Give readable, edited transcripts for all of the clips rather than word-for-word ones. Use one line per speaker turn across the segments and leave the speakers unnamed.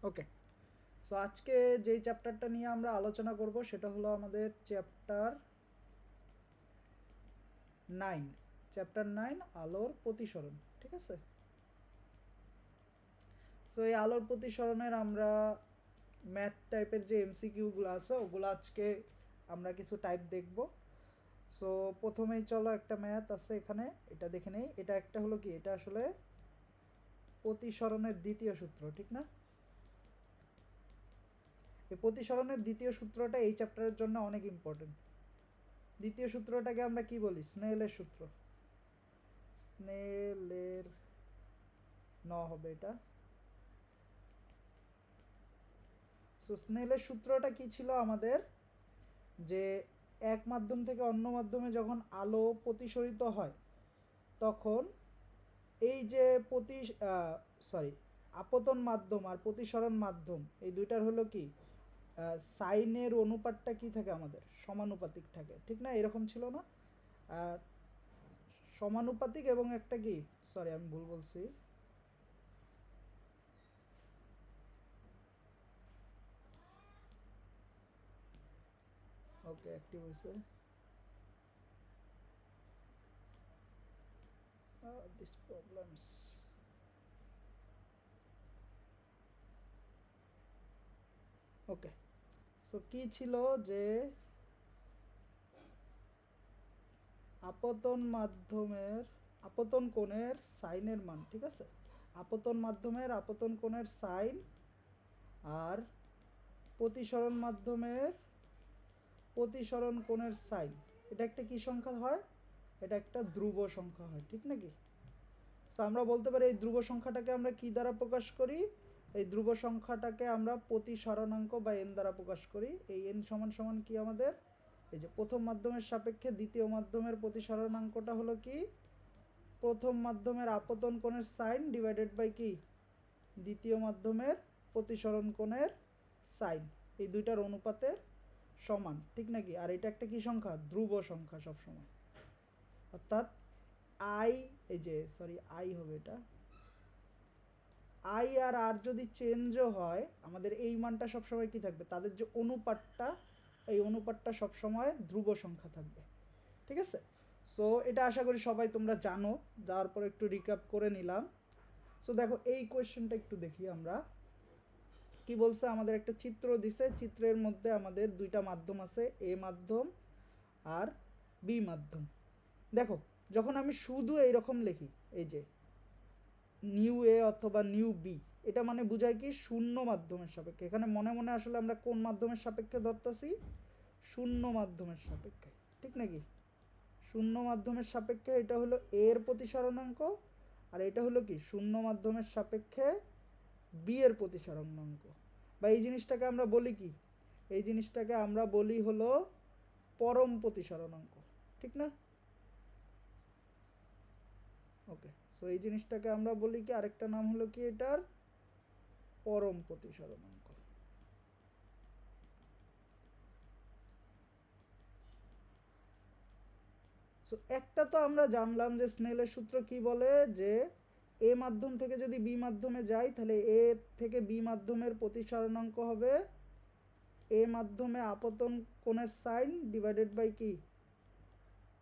ওকে, so আজকে যেই চ্যাপ্টারটা নিয়ে আমরা আলোচনা করব সেটা হলো আমাদের চ্যাপ্টার 9। চ্যাপ্টার 9 আলোর প্রতিসরণ। ঠিক আছে, সো এই আলোর প্রতিসরণের আমরা ম্যাথ টাইপের যে এমসিকিউগুলো আছে ওগুলো আজকে আমরা কিছু টাইপ দেখব। সো প্রথমেই চলো একটা ম্যাথ আছে এখানে, এটা দেখে নেই। এটা একটা হলো কি, এটা আসলে প্রতিসরণের দ্বিতীয় সূত্র, ঠিক না? এই প্রতিসরণের দ্বিতীয় সূত্রটা এই চ্যাপ্টারের জন্য অনেক ইম্পর্টেন্ট। দ্বিতীয় সূত্রটাকে আমরা কি বলি? স্নেলের সূত্র। স্নেলের হবে এটা। সো স্নেলের সূত্রটা কি ছিল আমাদের? যে এক মাধ্যম থেকে অন্য মাধ্যমে যখন আলো প্রতিসরিত হয় তখন এই যে আপতন মাধ্যম আর প্রতিসরণ মাধ্যম এই দুইটার হলো কি সাইনের অনুপাতটা কি থাকে আমাদের? সমানুপাতিক থাকে, ঠিক না? এরকম ছিল না? আর সমানুপাতিক এবং একটা কি, সরি আমি ভুল বলছি, ওকে অ্যাক্টিভ হয়েছে। This problems. ওকে, সো কি ছিল যে আপতন কোণের সাইনের মান, ঠিক আছে? আপতন মাধ্যমের আপতন কোণের সাইন আর প্রতিসরণ মাধ্যমের প্রতিসরণ কোণের সাইন, এটা একটা কি সংখ্যা হয়? এটা একটা ধ্রুব সংখ্যা হয়, ঠিক নাকি? তো আমরা বলতে পারি এই ধ্রুব সংখ্যাটাকে আমরা কি দ্বারা প্রকাশ করি? এই ধ্রুব সংখ্যাটাকে আমরা প্রতিসরণাঙ্ক বা এন দ্বারা প্রকাশ করি। এই এন সমান সমান কি আমাদের? এই যে প্রথম মাধ্যমের সাপেক্ষে দ্বিতীয় মাধ্যমের প্রতিসরণাঙ্কটা হলো কি? প্রথম মাধ্যমের আপতন কোণের সাইন ডিভাইডেড বাই কি? দ্বিতীয় মাধ্যমের প্রতিসরণ কোণের সাইন। এই দুইটার অনুপাতের সমান, ঠিক নাকি? আর এটা একটা কি সংখ্যা? ধ্রুব সংখ্যা সবসময়। অর্থাৎ আই, এই যে আই হবে এটা, আই আর আর যদি চেঞ্জও হয় আমাদের এই মানটা সবসময় কি থাকবে? তাদের যে অনুপাতটা, এই অনুপাতটা সবসময় ধ্রুব সংখ্যা থাকবে, ঠিক আছে? সো এটা আশা করি সবাই তোমরা জানো। যাওয়ার পর একটু রিক্যাপ করে নিলাম। সো দেখো এই কোয়েশ্চেনটা একটু দেখি আমরা। কি বলছে? আমাদের একটা চিত্র দিছে, চিত্রের মধ্যে আমাদের দুইটা মাধ্যম আছে, এ মাধ্যম আর বি মাধ্যম। দেখো যখন আমি শুধু এইরকম লিখি, এই যে নিউ এ অথবা নিউ বি, এটা মানে বোঝায় কি? শূন্য মাধ্যমের সাপেক্ষে। এখানে মনে মনে আসলে আমরা কোন মাধ্যমের সাপেক্ষে ধরতেছি? শূন্য মাধ্যমের সাপেক্ষে, ঠিক নাকি? শূন্য মাধ্যমের সাপেক্ষে এটা হলো এর প্রতিসরণাঙ্ক, আর এটা হলো কি? শূন্য মাধ্যমের সাপেক্ষে বি এর প্রতিসরণাঙ্ক। বা এই জিনিসটাকে আমরা বলি কি? এই জিনিসটাকে আমরা বলি হলো পরম প্রতিসরণাঙ্ক, ঠিক না? ওকে, সো এই জিনিসটাকে আমরা বলি কি? আরেকটা নাম হলো কি এটার? পরম প্রতিসরণাঙ্ক। সো একটা তো আমরা জানলাম যে স্নেলের সূত্র কি বলে, যে এ মাধ্যম থেকে যদি বি মাধ্যমে যাই তাহলে এ থেকে বি মাধ্যমের প্রতিসরণাঙ্ক হবে এ মাধ্যমে আপতন কোণের সাইন ডিভাইডেড বাই কি?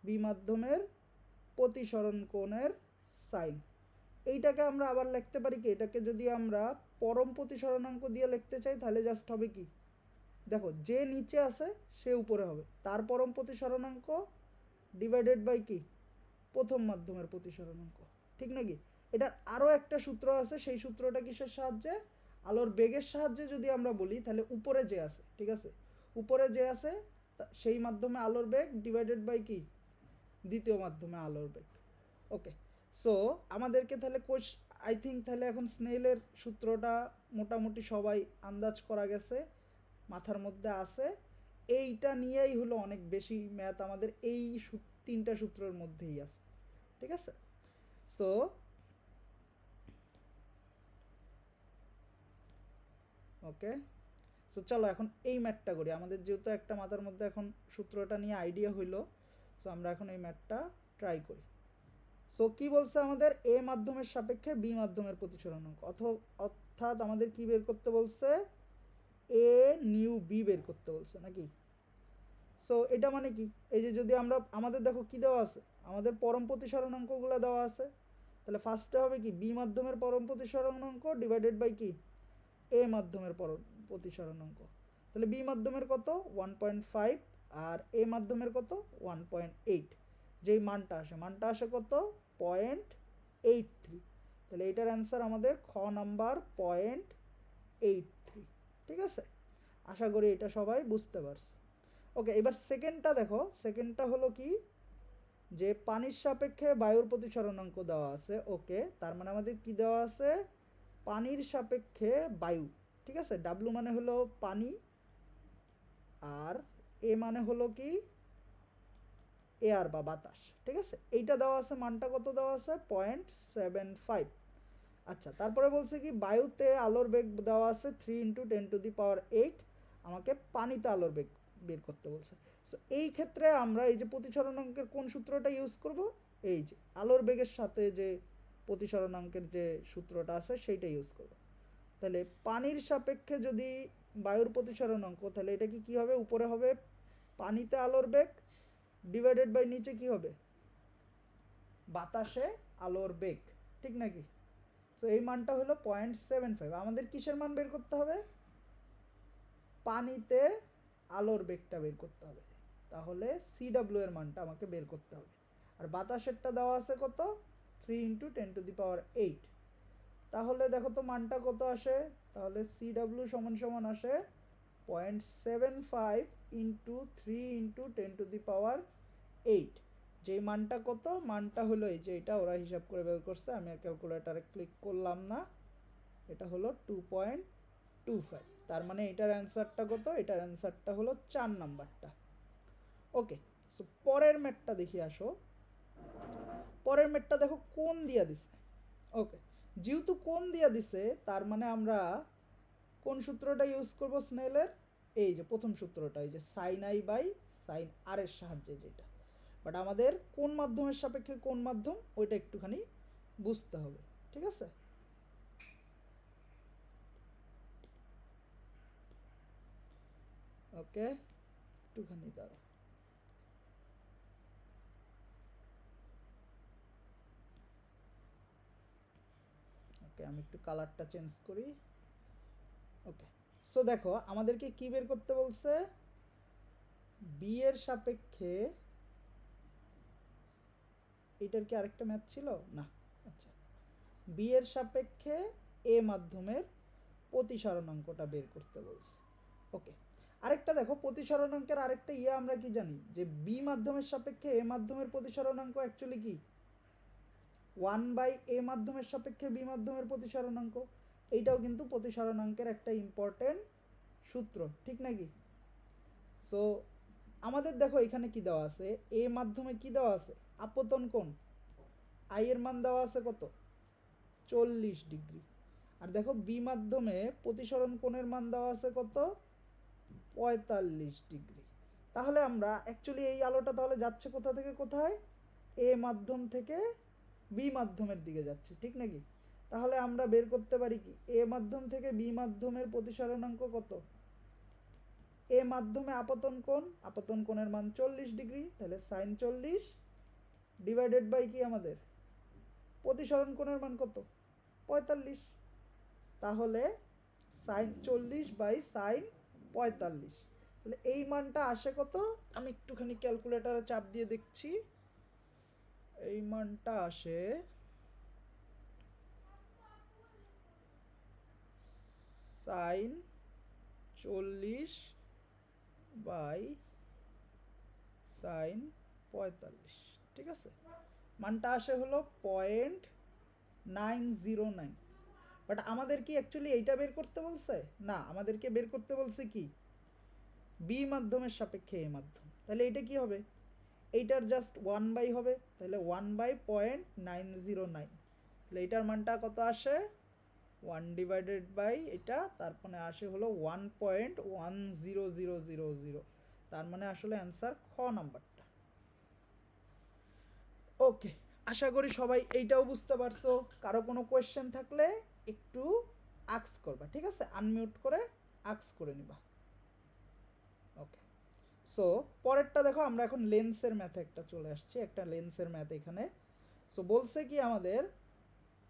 বি মাধ্যমের প্রতিসরণ কোণের সাইন। এইটাকে আমরা আবার লিখতে পারি কি? এটাকে যদি আমরা পরম প্রতিসরণাঙ্ক দিয়ে লিখতে চাই তাহলে জাস্ট হবে কি? দেখো যে নিচে আছে সে উপরে হবে, তার পরম প্রতিসরণাঙ্ক ডিভাইডেড বাই কি? প্রথম মাধ্যমের প্রতিসরণাঙ্ক, ঠিক নাকি? এটার আরও একটা সূত্র আছে, সেই সূত্রটা কিসের সাহায্যে? আলোর বেগের সাহায্যে যদি আমরা বলি তাহলে উপরে যে আছে, ঠিক আছে, উপরে যে আছে সেই মাধ্যমে আলোর বেগ ডিভাইডেড বাই কি? দ্বিতীয় মাধ্যমে আলোর বেগ। ওকে, সো আমাদেরকে তাহলে আই থিঙ্ক তাহলে এখন স্নেলের সূত্রটা মোটামুটি সবাই আন্দাজ করা গেছে, মাথার মধ্যে আছে। এইটা নিয়েই হলো অনেক বেশি ম্যাথ আমাদের এই তিনটা সূত্রের মধ্যেই আছে, ঠিক আছে? সো ওকে, সো চলো এখন এই ম্যাথটা করি। আমাদের যেহেতু একটা মাথার মধ্যে এখন সূত্রটা নিয়ে আইডিয়া হইলো, সো আমরা এখন এই ম্যাথটা ট্রাই করি। সো কি বলছে আমাদের এ মাধ্যমের সাপেক্ষে বি মাধ্যমের প্রতিসরণাঙ্ক, অর্থাৎ আমাদের কি বের করতে বলছে, এ নিউ বি বের করতে বলছে নাকি। সো এটা মানে কি, এই যে যদি আমরা আমাদের দেখো কি দেওয়া আছে, আমাদের পরম প্রতিসরণাঙ্কগুলো দেওয়া আছে, তাহলে ফার্স্টে হবে কি বি মাধ্যমের পরম প্রতিসরণাঙ্ক ডিভাইডেড বাই কি এ মাধ্যমের পরম প্রতিসরণাঙ্ক। তাহলে বি মাধ্যমের কত 1.5 আর এ মাধ্যমের কত 1.8, যেই মানটা আসে কত 0.83। তাহলে এটার অ্যান্সার আমাদের খ নাম্বার 0.83। ঠিক আছে, আশা করি এটা সবাই বুঝতে পারছে। ওকে, এবার সেকেন্ডটা দেখো, সেকেন্ডটা হলো কি, যে পানির সাপেক্ষে বায়ুর প্রতিসরণাঙ্ক দেওয়া আছে। ওকে, তার মানে আমাদের কি দেওয়া আছে, পানির সাপেক্ষে বায়ু। ঠিক আছে, ডাব্লু মানে হলো পানি, আর এ মানে হলো কি এয়ার বা বাতাস। ঠিক আছে, এইটা দেওয়া আছে, মানটা কত দেওয়া আছে 0.75। আচ্ছা, তারপরে বলছে কি বায়ুতে আলোর বেগ দেওয়া আছে 3 × 10⁸ আমাকে পানিতে আলোর বেগ বের করতে বলছে। সো এই ক্ষেত্রে আমরা এই যে প্রতিসরণাঙ্কের কোন সূত্রটা ইউজ করব, এই যে আলোর বেগের সাথে যে প্রতিসরণাঙ্কের যে সূত্রটা আছে সেইটা ইউজ করব। তাহলে পানির সাপেক্ষে যদি বায়ুর প্রতিসরণাঙ্ক, তাহলে এটা কি হবে, উপরে হবে পানিতে আলোর বেগ ডিভাইডেড বাই নিচে কি হবে বাতাসে আলোর বেগ। ঠিক নাকি। সো এই মানটা হলো 0.75। আমাদের কিসের মান বের করতে হবে, পানিতে আলোর বেগটা বের করতে হবে। তাহলে সিডব্লিউ এর মানটা আমাকে বের করতে হবে। আর বাতাসেরটা দেওয়া আছে কত 3 × 10⁸। তাহলে দেখো তো মানটা কত আসে, তাহলে সিডব্লিউ সমান সমান আসে 0.75 × 3 × 10⁸। যেই মানটা কত, মানটা হলো এই যে এটা ওরা হিসাব করে বের করছে, আমি আর ক্যালকুলেটারে ক্লিক করলাম না, এটা হলো 2.25। তার মানে এটার অ্যান্সারটা কত, এটার অ্যান্সারটা হলো 4 নাম্বারটা। ওকে, সো পরের ম্যাথটা দেখি আসো। পরের ম্যাথটা দেখো কোণ দিয়া দিছে। ওকে, যেহেতু কোণ দিয়া দিছে, তার মানে আমরা কোন সূত্রটা ইউজ করব স্নেলের, এই যে প্রথম সূত্রটা, এই যে সাইন আই বাই সাইন আর এর সাহায্যে, যেটা বাট আমাদের কোন মাধ্যমের সাপেক্ষে কোন মাধ্যম ওইটা একটুখানি বুঝতে হবে। ঠিক আছে, ওকে একটুখানি দাঁড়া। ওকে, আমি একটু কালারটা চেঞ্জ করি। ওকে, সো দেখো আমাদেরকে কি বের করতে বলছে, বি এর সাপেক্ষে, এটার কি আরেকটা ম্যাথ ছিল না, আচ্ছা, বি এর সাপেক্ষে এ মাধ্যমের প্রতিসরণাঙ্কটা বের করতে বলছে। ওকে, আরেকটা দেখো প্রতিসরণাঙ্কের আরেকটা আমরা কি জানি, যে বি মাধ্যমের সাপেক্ষে এ মাধ্যমের প্রতিসরণাঙ্ক অ্যাকচুয়ালি কি 1/a মাধ্যমের সাপেক্ষে বি মাধ্যমের প্রতিসরণাঙ্ক। এইটাও কিন্তু প্রতিসরণাঙ্কের একটা ইম্পর্টেন্ট সূত্র। ঠিক নাকি। সো আমাদের দেখো এখানে কি দেওয়া আছে, এ মাধ্যমে কি দেওয়া আছে, আপতন কোণ আই এর মান দেওয়া আছে কত 40°। আর দেখো বি মাধ্যমে প্রতিসরণ কোণের মান দেওয়া আছে কত 45°। তাহলে আমরা অ্যাকচুয়ালি এই আলোটা তাহলে যাচ্ছে কোথা থেকে কোথায়, এ মাধ্যম থেকে বি মাধ্যমের দিকে যাচ্ছে। ঠিক নাকি। তাহলে আমরা বের করতে পারি কি, এ মাধ্যম থেকে বি মাধ্যমের প্রতিসরণাঙ্ক কত, এ মাধ্যমে আপতন কোণের মান 40°, তাহলে সাইন 40 ডিভাইডেড বাই কি আমাদের প্রতিসরণ কোণের মান কত 45। তাহলে সাইন 40 বাই সাইন 45। তাহলে এই মানটা আসে কত, আমি একটুখানি ক্যালকুলেটারে চাপ দিয়ে দেখছি, এই মানটা আসে সাইন 40 বাই সাইন 45। ঠিক আছে, মানটা আসে হলো 0.909। বাট আমাদের কি অ্যাকচুয়ালি এইটা বের করতে বলছে না, আমাদেরকে বের করতে বলছে কি বি মাধ্যমের সাপেক্ষে এ মাধ্যম। তাহলে এটা কি হবে, এইটার জাস্ট 1/, হবে তাহলে 1/0.909। তাহলে এইটার মানটা কত আসে 1 ডিভাইডেড বাই এটা, তারপরে আসে হলো 1.10000। তার মানে আসলে অ্যান্সার খ নাম্বারটা। ওকে, আশা করি সবাই এইটাও বুঝতে পারছো। কারো কোনো কোয়েশ্চেন থাকলে একটু আক্স করবা, ঠিক আছে? আনমিউট করে আক্স করে নিবা। ওকে, সো পরেরটা দেখো, আমরা এখন লেন্সের ম্যাথে একটা চলে আসছি, একটা লেন্সের ম্যাথ এখানে। সো বলছে কি আমাদের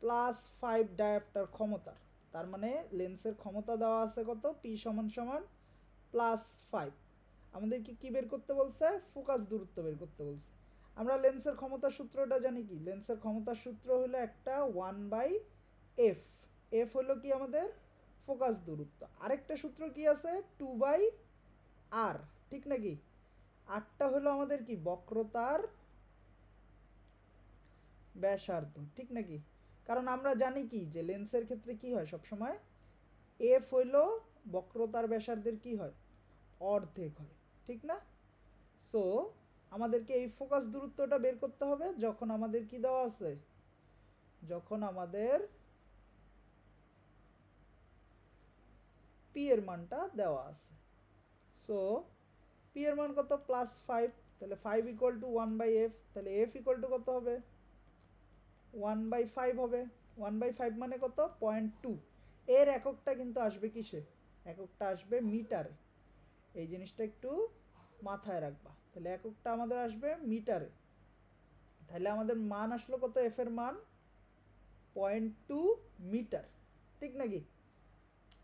+5 ডায়াপ্টার ক্ষমতার, তার মানে লেন্সের ক্ষমতা দেওয়া আছে কত, পি সমান সমান +5। আমাদেরকে কি বের করতে বলছে, ফোকাস দূরত্ব বের করতে বলছে। আমরা লেন্সের ক্ষমতার সূত্রটা জানি কি, লেন্সের ক্ষমতার সূত্র হলো একটা 1/f। এফ হলো কি আমাদের ফোকাস দূরত্ব। আরেকটা সূত্র কি আছে, 2/r, ঠিক নাকি? আরটা হলো আমাদের কি, বক্রতার ব্যাসার্ধ, ঠিক নাকি? কারণ আমরা জানি কি যে লেন্সের ক্ষেত্রে কি হয় সবসময়, এফ হইল বক্রতার ব্যাসার্ধের কি হয়, অর্ধেক হয়, ঠিক না? সো আমাদেরকে এই ফোকাস দূরত্বটা বের করতে হবে যখন আমাদের কি দেওয়া আছে, যখন আমাদের পি এর মানটা দেওয়া আছে। সো পি এর মান কত, +5, তাহলে 5 = 1/f, তাহলে এফ ইকুয়াল টু কত হবে, 1/5 হবে। 1/5 মানে কত, 0.2। এর এককটা কিন্তু আসবে কিসে, এককটা আসবে মিটারে। এই জিনিসটা একটু মাথায় রাখবা। তাহলে এককটা আমাদের আসবে মিটারে। তাহলে আমাদের মান আসলো কত, এফ এর মান 0.2 মিটার, ঠিক নাকি?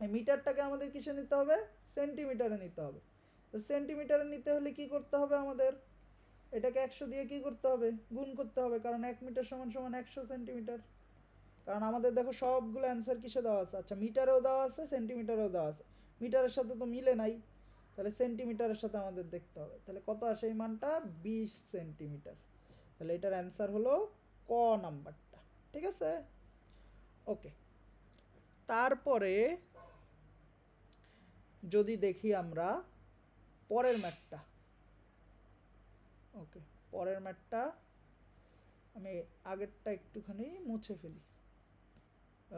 এই মিটারটাকে আমাদের কিসে নিতে হবে, সেন্টিমিটারে নিতে হবে। তো সেন্টিমিটারে নিতে হলে কি করতে হবে আমাদের, এটাকে 100 দিয়ে কি করতে হবে, গুণ করতে হবে, কারণ 1 মিটার সমান সমান 100 সেন্টিমিটার। কারণ আমাদের দেখো সবগুলো অ্যান্সার কিসে দেওয়া আছে, আচ্ছা মিটারেও দেওয়া আছে, সেন্টিমিটারেও দেওয়া আছে, মিটারের সাথে তো মিলে নাই, তাহলে সেন্টিমিটারের সাথে আমাদের দেখতে হবে। তাহলে কত আসে এই মানটা, 20 সেন্টিমিটার। তাহলে এটার অ্যান্সার হলো ক নাম্বারটা, ঠিক আছে? ওকে, তারপরে যদি দেখি আমরা পরের ম্যাথটা। ওকে, পরের ম্যাথটা আমি আগেরটা একটুখানি মুছে ফেলি।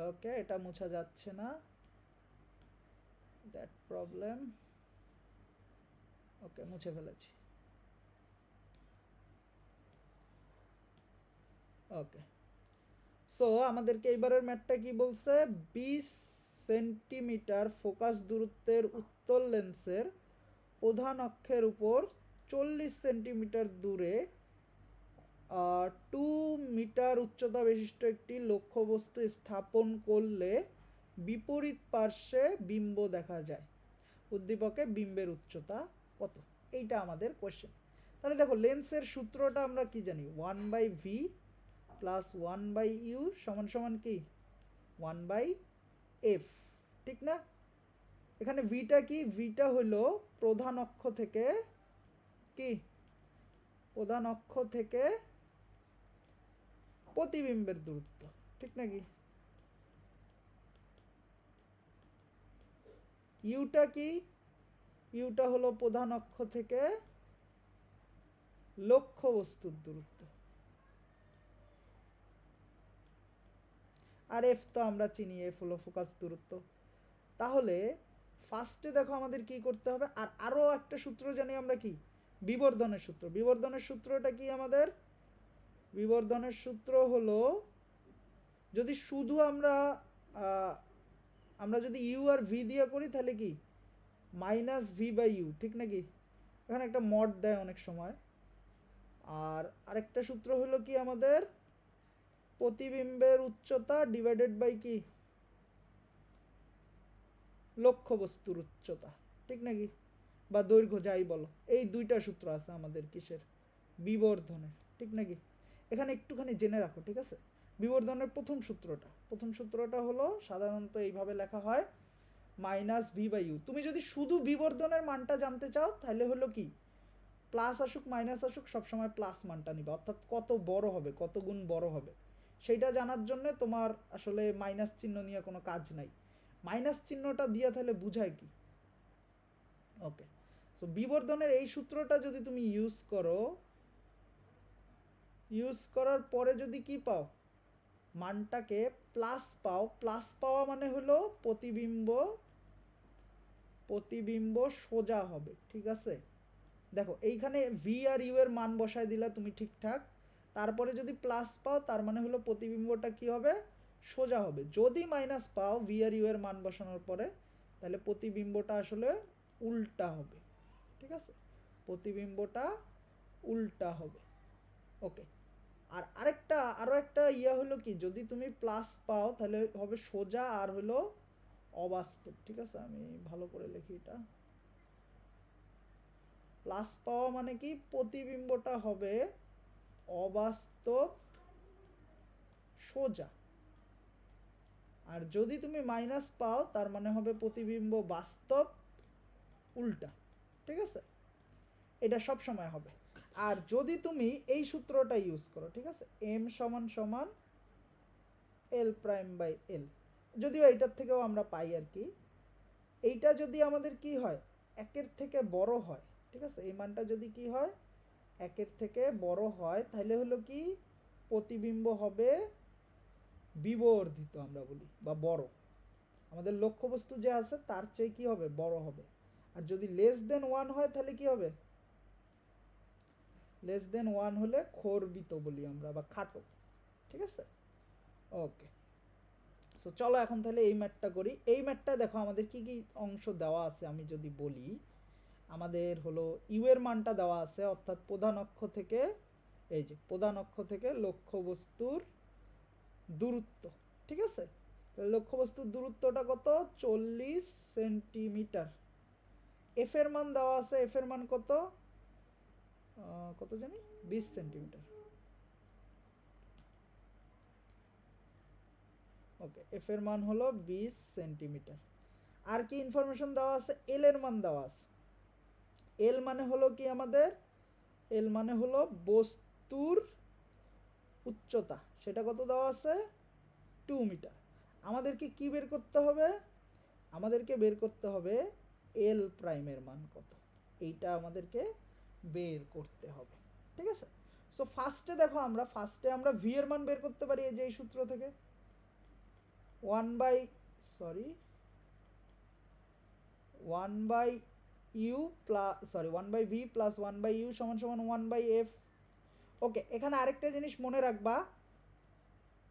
ওকে, এটা মোছা যাচ্ছে না, দ্যাট প্রবলেম। ওকে, মুছে ফেলেছি। ওকে, সো আমাদেরকে এবারের ম্যাথটা কি বলছে, 20 সেন্টিমিটার ফোকাস দূরত্বের উত্তল লেন্সের প্রধান অক্ষের উপর 40 সেন্টিমিটার দূরে 2 মিটার উচ্চতা বিশিষ্ট একটি লক্ষ্যবস্তু স্থাপন করলে বিপরীত পার্শ্বে বিম্ব দেখা যায়। উদ্দীপকে বিম্বের উচ্চতা কত, এইটা আমাদের কোয়েশ্চেন। তাহলে দেখো লেন্সের সূত্রটা আমরা কি জানি, 1/v প্লাস 1/u সমান সমান কি, 1/f, ঠিক না? এখানে ভিটা কি, ভিটা হলো প্রধান অক্ষ থেকে কি, প্রধান অক্ষ থেকে প্রতিবিম্বের দূরত্ব, ঠিক নাকি? ইউটা কি, ইউটা হলো প্রধান অক্ষ থেকে লক্ষ্যবস্তুর দূরত্ব। আর এফ তো আমরা চিনি, এফ হলো ফোকাস দূরত্ব। তাহলে ফার্স্টে দেখো আমাদের কি করতে হবে, আর আরও একটা সূত্র জানি আমরা কি, বিবর্ধনের সূত্র। বিবর্ধনের সূত্রটা কি আমাদের, বিবর্ধনের সূত্র হলো, যদি শুধু আমরা আমরা যদি ইউ আর ভি দিয়ে করি তাহলে কি, -v/u, ঠিক নাকি? এখানে একটা মড দেয় অনেক সময়। আর আরেকটা সূত্র হলো কি আমাদের, প্রতিবিম্বের উচ্চতা ডিভাইডেড বাই কি, লক্ষ্যবস্তুর উচ্চতা, ঠিক নাকি? বা দৈর্ঘ্য, যাই বলো। এই দুইটা সূত্র আছে আমাদের কিসের, বিবর্ধনের, ঠিক নাকি? এখানে একটুখানি জেনে রাখো, ঠিক আছে? বিবর্ধনের প্রথম সূত্রটা হলো সাধারণত এইভাবে লেখা হয়, -v/u। তুমি যদি শুধু বিবর্ধনের মানটা জানতে চাও তাহলে হলো কি, প্লাস আসুক মাইনাস আসুক সবসময় প্লাস মানটা নিবা, অর্থাৎ কত বড় হবে, কত গুণ বড় হবে সেইটা জানার জন্য তোমার আসলে মাইনাস চিহ্ন নিয়ে কোনো কাজ নাই। মাইনাস চিহ্নটা দিয়ে তাহলে বুঝায় কি, ওকে। সো বিবর্ধনের এই সূত্রটা যদি তুমি ইউজ করো, ইউজ করার পরে যদি কি পাও, মানটাকে প্লাস পাও, প্লাস পাওয়া মানে হলো প্রতিবিম্ব, প্রতিবিম্ব সোজা হবে, ঠিক আছে? দেখো এইখানে ভি আর ইউ এর মান বসায় দিলা তুমি ঠিকঠাক, তারপরে যদি প্লাস পাও তার মানে হলো প্রতিবিম্বটা কি হবে, সোজা হবে। যদি মাইনাস পাও ভি আর ইউ এর মান বসানোর পরে, তাহলে প্রতিবিম্বটা আসলে উল্টা হবে। ঠিক আছে, প্রতিবিম্বটা উল্টা হবে। ওকে, আর আরো একটা ইয়া হলো কি, যদি তুমি প্লাস পাও তাহলে হবে সোজা আর হলো অবাস্তব। ঠিক আছে, আমি ভালো করে লিখি এটা। প্লাস পাওয়া মানে কি, প্রতিবিম্বটা হবে অবাস্তব সোজা, আর যদি তুমি মাইনাস পাও তার মানে হবে প্রতিবিম্ব বাস্তব উল্টা। ঠিক আছে, এটা সব সময় হবে। আর যদি তুমি এই সূত্রটা ইউজ করো, ঠিক আছে, এম সমান সমান এল প্রাইম বাই এল, যদিও এইটার থেকেও আমরা পাই আর কি, এইটা যদি আমাদের কি হয়, একের থেকে বড় হয়, ঠিক আছে, এই মানটা যদি কি হয়, একের থেকে বড় হয়, তাহলে হলো কি প্রতিবিম্ব হবে বিবর্ধিত আমরা বলি, বা বড়। আমাদের লক্ষ্যবস্তু যে আছে তার চেয়ে কি হবে, বড় হবে। আর যদি লেস দেন 1 হয় তাহলে কি হবে, লেস দেন 1 হলে খর্বিত বলি আমরা, বা খাটো। ঠিক আছে, ওকে। সো চলো এখন তাহলে এই ম্যাথটা করি। এই ম্যাথটা দেখো আমাদের কি কি অংশ দেওয়া আছে আমি যদি বলি, আমাদের হলো ইউ এর মানটা দেওয়া আছে, অর্থাৎ প্রধান অক্ষ থেকে, এই যে প্রধান অক্ষ থেকে লক্ষ্যবস্তুর দূরত্ব। ঠিক আছে, তাহলে লক্ষ্যবস্তুর দূরত্বটা কত, 40 সেন্টিমিটার। এফ এর মান দেওয়া আছে, এফ এর মান কত, কত জানি, 20 সেন্টিমিটার। ওকে, এফ এর মান হলো 20 সেন্টিমিটার। আর কি ইনফরমেশন দেওয়া আছে, এল এর মান দেওয়া আছে। এল মানে হলো কি আমাদের, এল মানে হলো বস্তুর উচ্চতা, সেটা কত দেওয়া আছে, 2 মিটার। আমাদেরকে কি বের করতে হবে, আমাদেরকে বের করতে হবে এল প্রাইমের মান কত, এইটা আমাদেরকে বের করতে হবে। ঠিক আছে, সো ফার্স্টে দেখো, ফার্স্টে আমরা ভি এর মান বের করতে পারি এই যে এই সূত্র থেকে, 1 by sorry 1 by U plus, sorry 1 by V plus 1 by U সমান সমান 1 বাই এফ। ওকে, এখানে আরেকটা জিনিস মনে রাখবা,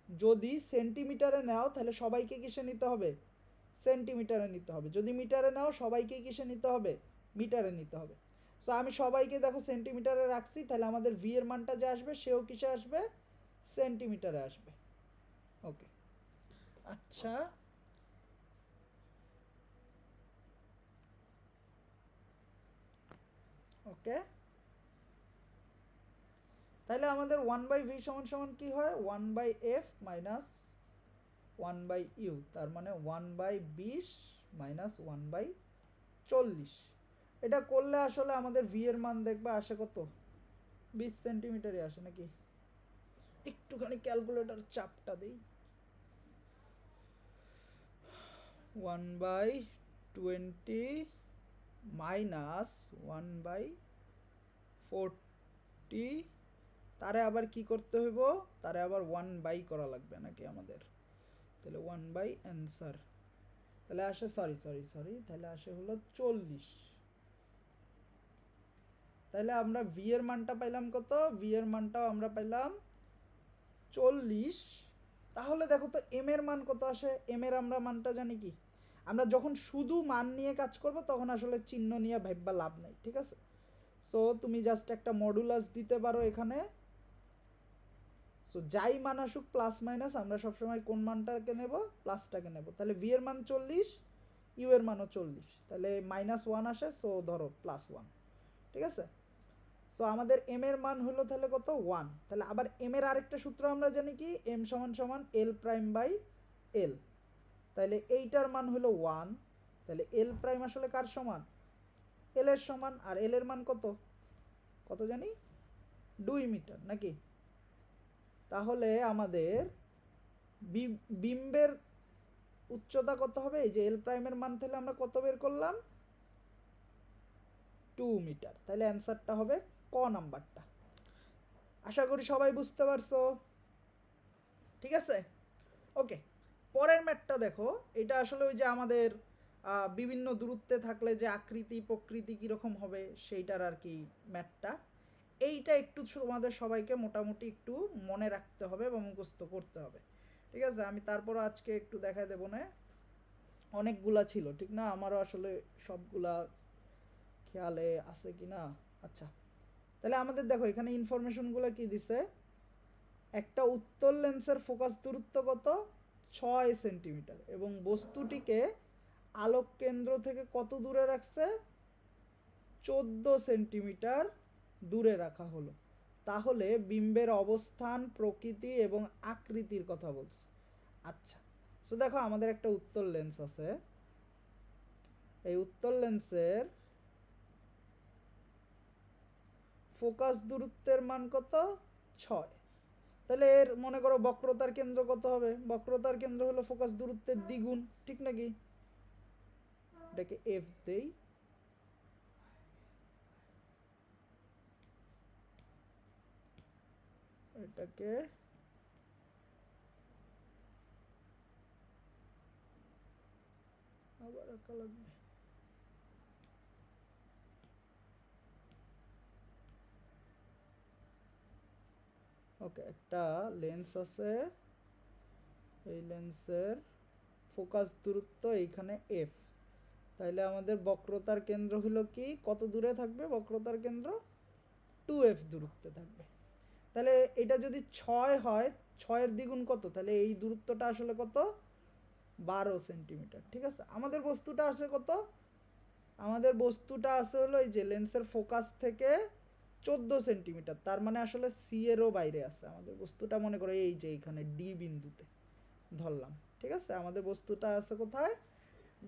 যদি সেন্টিমিটারে নাও তাহলে সবাইকে কিসে নিতে হবে, সেন্টিমিটারে নিতে হবে। যদি মিটারে নাও সবাইকে কিসে নিতে হবে, মিটারে নিতে হবে। সো আমি সবাইকে দেখো সেন্টিমিটারে রাখছি, তাহলে আমাদের ভি এর মানটা যে আসবে সেও কিসে আসবে, সেন্টিমিটারে আসবে। ওকে, আচ্ছা, ওকে, তাহলে আমাদের 1 বাই ভি সমান সমান কি হয়, 1 by F minus 1 by U, তার মানে 1 বাই 20 মাইনাস 1 বাই 40। এটা করলে আসলে আমাদের ভি এর মান দেখবে আসে কত, 20 সেন্টিমিটারই আসে নাকি, একটুখানি ক্যালকুলেটর চাপটা দেই, 1 বাই 20 মাইনাস 1 বাই 40, তারে আবার কি করতে হইব, তারে আবার 1 বাই করা লাগবে নাকি আমাদের, তাহলে 1 বাই অ্যান্সার, তাহলে আসে সরি তাহলে আসে হলো 40। তাহলে আমরা ভি এর মানটা পাইলাম কত, ভি এর মানটাও আমরা পাইলাম 40। তাহলে দেখো তো এম এর মান কত আসে, এম এর আমরা মানটা জানি কি, আমরা যখন শুধু মান নিয়ে কাজ করব তখন আসলে চিহ্ন নিয়ে ভাববা লাভ নাই। ঠিক আছে, সো তুমি জাস্ট একটা মডুলাস দিতে পারো এখানে। সো যাই মান আসুক প্লাস মাইনাস, আমরা সবসময় কোন মানটাকে নেব, প্লাসটাকে নেব। তাহলে ভি এর মান 40, ইউ এর মানও 40, তাহলে -1 আসে, সো ধরো +1। ঠিক আছে, সো আমাদের এম এর মান হলো তাহলে কত, 1। তাহলে আবার এম এর আরেকটা সূত্র আমরা জানি কি, এম সমান সমান এল প্রাইম বাই এল, তাহলে এইটার মান হলো 1। তাহলে এল প্রাইম আসলে কার সমান, এল এর সমান, আর এল এর মান কত, কত জানি, 2 মিটার নাকি। তাহলে আমাদের বিম্বের উচ্চতা কত হবে, এই যে এল প্রাইমের মান তাহলে আমরা কত বের করলাম, 2 মিটার। তাহলে অ্যান্সারটা হবে ক নাম্বারটা। আশা করি সবাই বুঝতে পারছো। ঠিক আছে, ওকে, পরের ম্যাথটা দেখো, এটা আসলে ওই যে আমাদের বিভিন্ন দূরত্বে থাকলে যে আকৃতি প্রকৃতি কীরকম হবে সেইটার আর কি ম্যাথটা। এইটা একটু তোমাদের সবাইকে মোটামুটি একটু মনে রাখতে হবে বা মুখস্থ করতে হবে, ঠিক আছে? আমি তারপর আজকে একটু দেখাই দেবো না, অনেকগুলা ছিল ঠিক না, আমারও আসলে সবগুলা খেয়ালে আছে কি না। আচ্ছা, তাহলে আমাদের দেখো এখানে ইনফরমেশনগুলো কি দিছে, একটা উত্তল লেন্সের ফোকাস দূরত্ব কত, 6 সেন্টিমিটার, এবং বস্তুটিকে আলোক কেন্দ্র থেকে কত দূরে রাখছে, 14 সেন্টিমিটার দূরে রাখা হলো। তাহলে বিম্বের অবস্থান, প্রকৃতি এবং আকৃতির কথা বলছে। আচ্ছা, সো দেখো আমাদের একটা উত্তল লেন্স আছে, এই উত্তল লেন্সের ফোকাস দূরত্বের মান কত, 6। তাহলে এর মনে করো বক্রতার কেন্দ্র কত হবে, বক্রতার কেন্দ্র হলো ফোকাস দূরত্বের দ্বিগুণ, ঠিক নাকি? এটাকে এফ দেই, এটাকে আবার আঁকা লাগবে। ওকে, একটা লেন্স আছে, এই লেন্সের ফোকাস দূরত্ব এইখানে এফ, তাইলে আমাদের বক্রতার কেন্দ্র হলো কি, কত দূরে থাকবে বক্রতার কেন্দ্র, 2f দূরত্বে থাকবে। তাহলে এটা যদি 6 হয়, 6-এর দ্বিগুণ কত, তাহলে এই দূরত্বটা আসলে কত, 12 সেন্টিমিটার, ঠিক আছে? আমাদের বস্তুটা আসে কত, আমাদের বস্তুটা আছে হলো এই যে লেন্সের ফোকাস থেকে 14 সেন্টিমিটার, তার মানে আসলে সি এরও বাইরে আছে আমাদের বস্তুটা, মনে করো এই যে এইখানে ডি বিন্দুতে ধরলাম, ঠিক আছে? আমাদের বস্তুটা আছে কোথায়,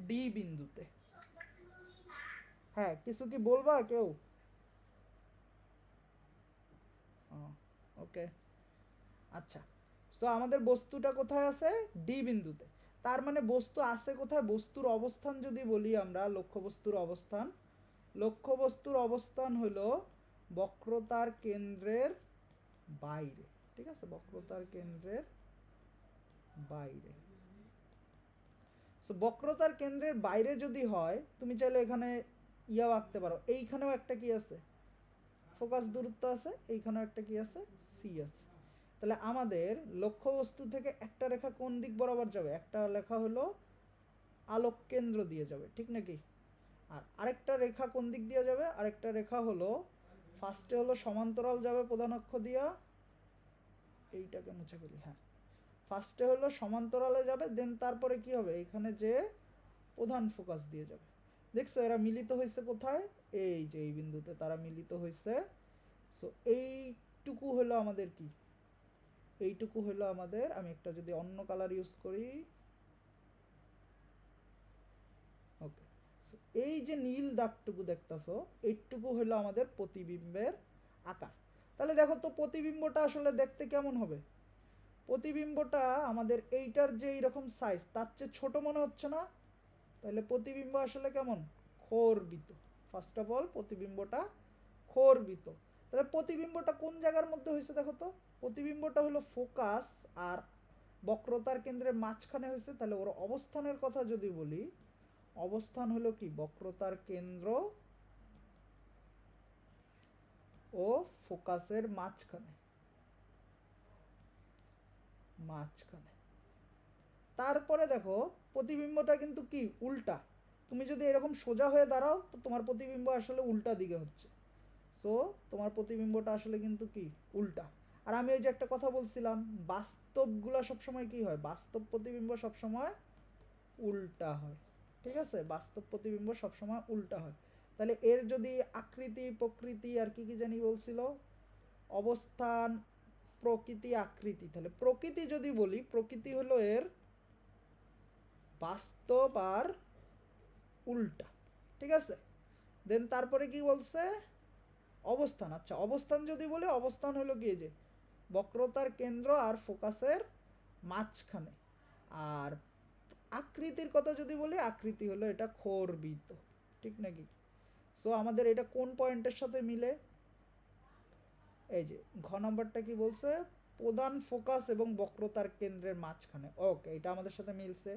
ডি বিন্দুতে। হ্যাঁ, কিছু কি বলবা কেউ? ওকে, আচ্ছা, তো আমাদের বস্তুটা কোথায় আছে, ডি বিন্দুতে। তার মানে বস্তু আছে কোথায়, বস্তুর অবস্থান যদি বলি আমরা, লক্ষ্যবস্তুর অবস্থান, লক্ষ্যবস্তুর অবস্থান হলো বক্রতার কেন্দ্রের বাইরে, ঠিক আছে? বক্রতার কেন্দ্রের বাইরে। সো বক্রতার কেন্দ্রের বাইরে যদি হয়, তুমি চাইলে এখানে ইয়াও আঁকতে পারো, এইখানেও একটা কি আছে, ফোকাস দূরত্ব আছে, এইখানেও একটা কি আছে, সি আছে। তাহলে আমাদের লক্ষ্যবস্তু থেকে একটা রেখা কোন দিক বরাবর যাবে, একটা লেখা হলো আলোক কেন্দ্র দিয়ে যাবে, ঠিক নাকি? আর আরেকটা রেখা কোন দিক দিয়ে যাবে, আরেকটা রেখা হলো ফার্স্টে হলো সমান্তরাল যাবে প্রধান অক্ষ দিয়া, এইটাকে মুছে ফেলি, হ্যাঁ, ফার্স্টে হলো সমান্তরালে যাবে, দেন তারপরে কি হবে, এখানে যে প্রধান ফোকাস দিয়ে যাবে। দেখছো এরা মিলিত হয়েছে কোথায়, এই যে এই বিন্দুতে তারা মিলিত হয়েছে। সো এইটুকু হলো আমাদের কি, এইটুকু হলো আমাদের, আমি একটা যদি অন্য কালার ইউজ করি, ওকে, এই যে নীল দাগটুকু দেখতেছো, এইটুকু হলো আমাদের প্রতিবিম্বের আকার। তাহলে দেখো তো প্রতিবিম্বটা আসলে দেখতে কেমন হবে, প্রতিবিম্বটা আমাদের এইটার যে এইরকম সাইজ তার চেয়ে ছোট মনে হচ্ছে না? তাহলে প্রতিবিম্ব আসলে কেমন, খর্বিত। ফার্স্ট অফ অল প্রতিবিম্বটা খর্বিত। তাহলে প্রতিবিম্বটা কোন জায়গার মধ্যে হয়েছে দেখো তো, প্রতিবিম্বটা হলো ফোকাস আর বক্রতার কেন্দ্রের মাঝখানে হয়েছে। তাহলে ওর অবস্থানের কথা যদি বলি, অবস্থান হলো কি, বক্রতার কেন্দ্র ও ফোকাসের মাঝখানে, মাঝখানে। তারপরে দেখো প্রতিবিম্বটা কিন্তু কি উল্টা, তুমি যদি এরকম সোজা হয়ে দাঁড়াও তোমার প্রতিবিম্ব আসলে উল্টা দিকে হচ্ছে। সো তোমার প্রতিবিম্বটা আসলে কিন্তু কি উল্টা। আর আমি ওই যে একটা কথা বলছিলাম, বাস্তবগুলা সবসময় কি হয়, বাস্তব প্রতিবিম্ব সবসময় উল্টা হয়, ঠিক আছে? বাস্তব প্রতিবিম্ব সবসময় উল্টা হয়। তাহলে এর যদি আকৃতি, প্রকৃতি আর কি কি জানি বলছিল, অবস্থান, প্রকৃতি, আকৃতি, তাহলে প্রকৃতি যদি বলি, প্রকৃতি হলো এর বাস্তব আর উল্টা, ঠিক আছে? দেন তারপরে কি বলছে, অবস্থান। আচ্ছা, অবস্থান যদি বলি, অবস্থান হলো কি, যে বক্রতার কেন্দ্র আর ফোকাসের মাঝখানে। আর আকৃতির কথা যদি বলি, আকৃতি হলো এটা খর্বিত, ঠিক নাকি? সো আমাদের এটা কোন পয়েন্টের সাথে মিলে, এই যে ঘ নম্বরটা কি বলছে, প্রধান ফোকাস এবং বক্রতার কেন্দ্রের মাঝখানে, ওকে, এটা আমাদের সাথে মিলছে।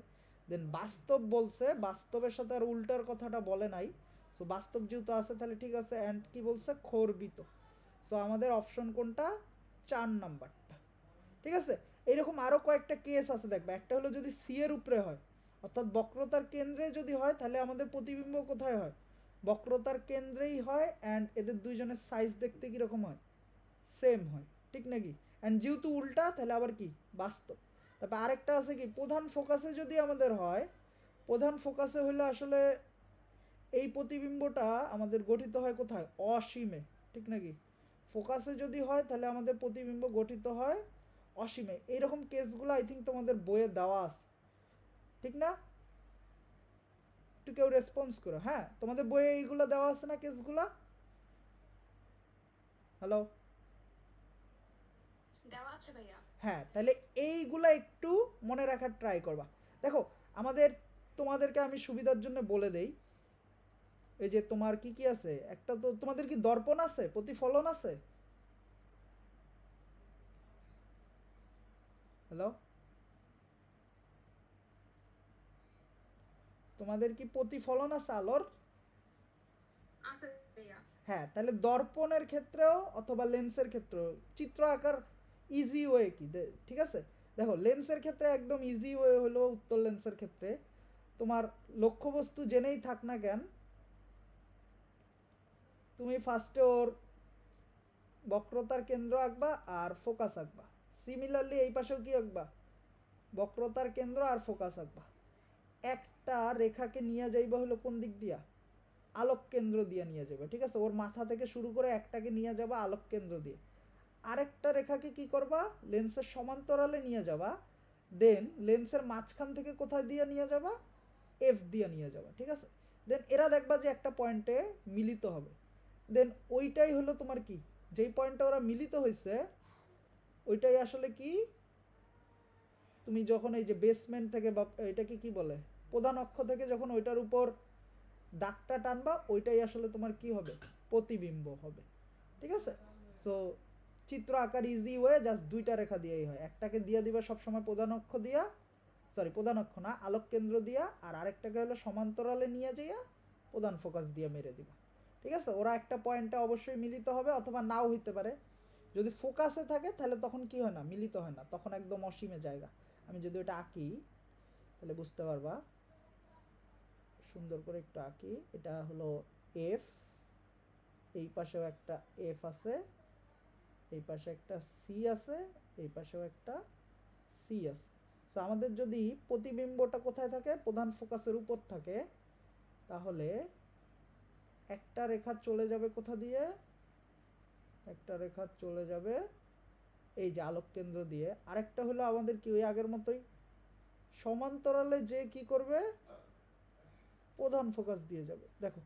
দেন বাস্তব বলছে, বাস্তবের সাথে আর উল্টার কথাটা বলে নাই। সো বাস্তব যেহেতু আছে তাহলে ঠিক আছে। অ্যান্ড কি বলছে, খর্বিত। সো আমাদের অপশন কোনটা? 4 নাম্বারটা। ঠিক আছে, এইরকম আরও কয়েকটা কেস আছে দেখবে। একটা হলো যদি সি এর উপরে হয়, অর্থাৎ বক্রতার কেন্দ্রে যদি হয়, তাহলে আমাদের প্রতিবিম্ব কোথায় হয়? বক্রতার কেন্দ্রেই হয়, অ্যান্ড এদের দুইজনের সাইজ দেখতে কীরকম হয়? সেম হয়, ঠিক নাকি? অ্যান্ড যেহেতু উল্টা, তাহলে আবার কি? বাস্তব। তারপর আরেকটা আছে কি, প্রধান ফোকাসে যদি আমাদের হয়, প্রধান ফোকাসে হলে আসলে এই প্রতিবিম্বটা আমাদের গঠিত হয় কোথায়? অসীমে, ঠিক নাকি? ফোকাসে যদি হয় তাহলে আমাদের প্রতিবিম্ব গঠিত হয় অসীমে। এইরকম কেসগুলো আই থিঙ্ক তোমাদের বইয়ে দেওয়া আছে, ঠিক না? একটু কেউ রেসপন্স করো। হ্যাঁ, তোমাদের বইয়ে এইগুলো দেওয়া আছে না কেসগুলা? হ্যালো,
দেওয়া আছে ভাইয়া।
হ্যাঁ, তাহলে এইগুলা একটু মনে রাখার ট্রাই করবা। দেখো, আমাদের তোমাদেরকে আমি সুবিধার জন্য বলে দেই, এই যে তোমার কি কি আছে, একটা তো তোমাদের কি দর্পণ আছে, প্রতিফলন আছে? হ্যালো, তোমাদের কি প্রতিফলন আছে আলোর?
আছে ভাইয়া।
হ্যাঁ, তাহলে দর্পণের ক্ষেত্রেও অথবা লেন্সের ক্ষেত্রেও চিত্র আঁকার ইজি ওয়ে কি ঠিক আছে? দেখো, লেন্সের ক্ষেত্রে একদম ইজি ওয়ে হলো উত্তল লেন্সের ক্ষেত্রে তোমার লক্ষ্যবস্তু জেনেই থাক না কেন, তুমি ফার্স্টে ওর বক্রতার কেন্দ্র আঁকবা আর ফোকাস আঁকবা। সিমিলারলি এই পাশেও কি আঁকবা? বক্রতার কেন্দ্র আর ফোকাস আঁকবা। একটা রেখাকে নিয়ে যাইবা হলো কোন দিক দিয়া? আলোক কেন্দ্র দিয়ে নিয়ে যাবে, ঠিক আছে? ওর মাথা থেকে শুরু করে একটাকে নিয়ে যাবা আলোক কেন্দ্র দিয়ে। আরেকটা রেখাকে কি করবা? লেন্সের সমান্তরালে নিয়ে যাবা। দেন লেন্সের মাঝখান থেকে কোথায় দিয়ে নিয়ে যাবা? এফ দিয়ে নিয়ে যাবা, ঠিক আছে? দেন এরা দেখবা যে একটা পয়েন্টে মিলিত হবে। দেন ওইটাই হলো তোমার কি, যেই পয়েন্টে ওরা মিলিত হয়েছে ওইটাই আসলে কি, তুমি যখন এই যে বেসমেন্ট থেকে বা এটাকে কি বলে, প্রধান অক্ষ থেকে যখন ওইটার উপর দাগটা টানবা, ওইটাই আসলে তোমার কি হবে? প্রতিবিম্ব হবে, ঠিক আছে? সো চিত্র আকার ইজি ওয়ে জাস্ট দুইটা রেখা দিয়েই হয়। একটাকে দিয়ে দিবা সবসময় প্রধান অক্ষ দিয়া, সরি প্রধান অক্ষ না, আলোক কেন্দ্র দিয়া, আর আরেকটাকে হলো সমান্তরালে নিয়ে যাইয়া প্রধান ফোকাস দিয়ে মেরে দিবা, ঠিক আছে? ওরা একটা পয়েন্টে অবশ্যই মিলিত হবে অথবা নাও হইতে পারে। যদি ফোকাসে থাকে তাহলে তখন কি হয় না? মিলিত হয় না, তখন একদম অসীমে জায়গা। আমি যদি ওটা আঁকি তাহলে বুঝতে পারবা, সুন্দর করে একটু আঁকি। এটা হলো এফ, এই পাশেও একটা এফ আছে, এই পাশে একটা সি আছে, এই পাশেও একটা সি আছে। সো আমাদের যদি প্রতিবিম্বটা কোথায় থাকে? প্রধান ফোকাসের উপর থাকে, তাহলে একটা রেখা চলে যাবে কোথা দিয়ে? একটা রেখা চলে যাবে এই যে আলোক কেন্দ্র দিয়ে। আরেকটা হলো আমাদের কি ওই আগের মতোই সমান্তরালে যে কি করবে? প্রধান ফোকাস দিয়ে যাবে। দেখো,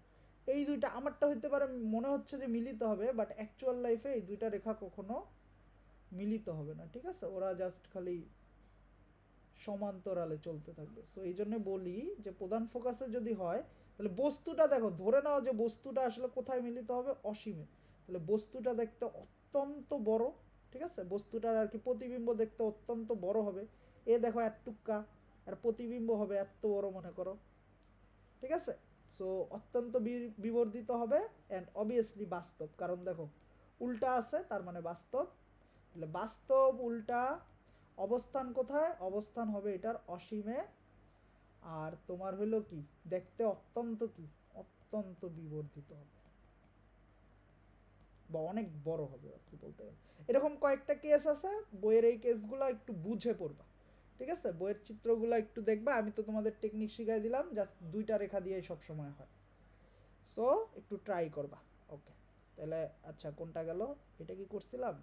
এই দুইটা আমারটা হইতে পারে মনে হচ্ছে যে মিলিত হবে, বাট অ্যাকচুয়াল লাইফে এই দুইটা রেখা কখনো মিলিত হবে না, ঠিক আছে? ওরা জাস্ট খালি সমান্তরালে চলতে থাকবে। সো এই জন্য বলি যে প্রধান ফোকাসে যদি হয় তাহলে বস্তুটা দেখো, ধরে নাও যে বস্তুটা আসলে কোথায় মিলিত হবে? অসীমে। তাহলে বস্তুটা দেখতে অত্যন্ত বড়, ঠিক আছে? বস্তুটার আর কি প্রতিবিম্ব দেখতে অত্যন্ত বড় হবে। এ দেখো এতটুক্কা, আর প্রতিবিম্ব হবে এত বড় মনে করো, ঠিক আছে? সো অত্যন্ত বিবর্ধিত হবে অ্যান্ড অবভিয়াসলি বাস্তব, কারণ দেখো উল্টা আছে তার মানে বাস্তব। তাহলে বাস্তব উল্টা অবস্থান কোথায়? অবস্থান হবে এটার অসীমে। আর তোমার হলো কি, দেখতে অত্যন্ত কি, অত্যন্ত বিবর্ধিত হবে বা অনেক বড় হবে আর কি বলতে গেলে। এরকম কয়েকটা কেস আছে, বইয়ের এই কেসগুলো একটু বুঝে পড়বা, ঠিক আছে? বইয়ের চিত্রগুলো একটু দেখবা। আমি তো তোমাদের টেকনিক শিখাই দিলাম, জাস্ট দুইটা রেখা দিয়ে সব সময় হয়। সো একটু ট্রাই করবা। ওকে, তাহলে আচ্ছা কোনটা গেল? এটা কি করছিলাম?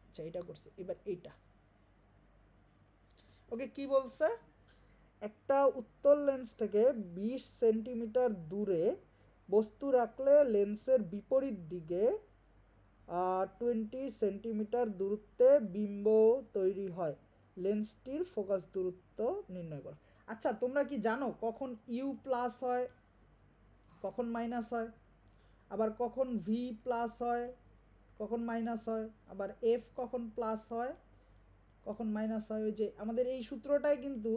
আচ্ছা এটা করছি, এবার এইটা। ওকে, কি বলছে? একটা উত্তল লেন্স থেকে 20 সেন্টিমিটার দূরে বস্তু রাখলে লেন্সের বিপরীত দিকে 20 সেন্টিমিটার দূরত্বে বিম্ব তৈরি হয়। লেন্সটির ফোকাস দূরত্ব নির্ণয় করো। আচ্ছা, তোমরা কি জানো কখন ইউ প্লাস হয়, কখন মাইনাস হয়, আবার কখন ভি প্লাস হয়, কখন মাইনাস হয়, আবার এফ কখন প্লাস হয়, কখন মাইনাস হয়? ওই যে আমাদের এই সূত্রটাই কিন্তু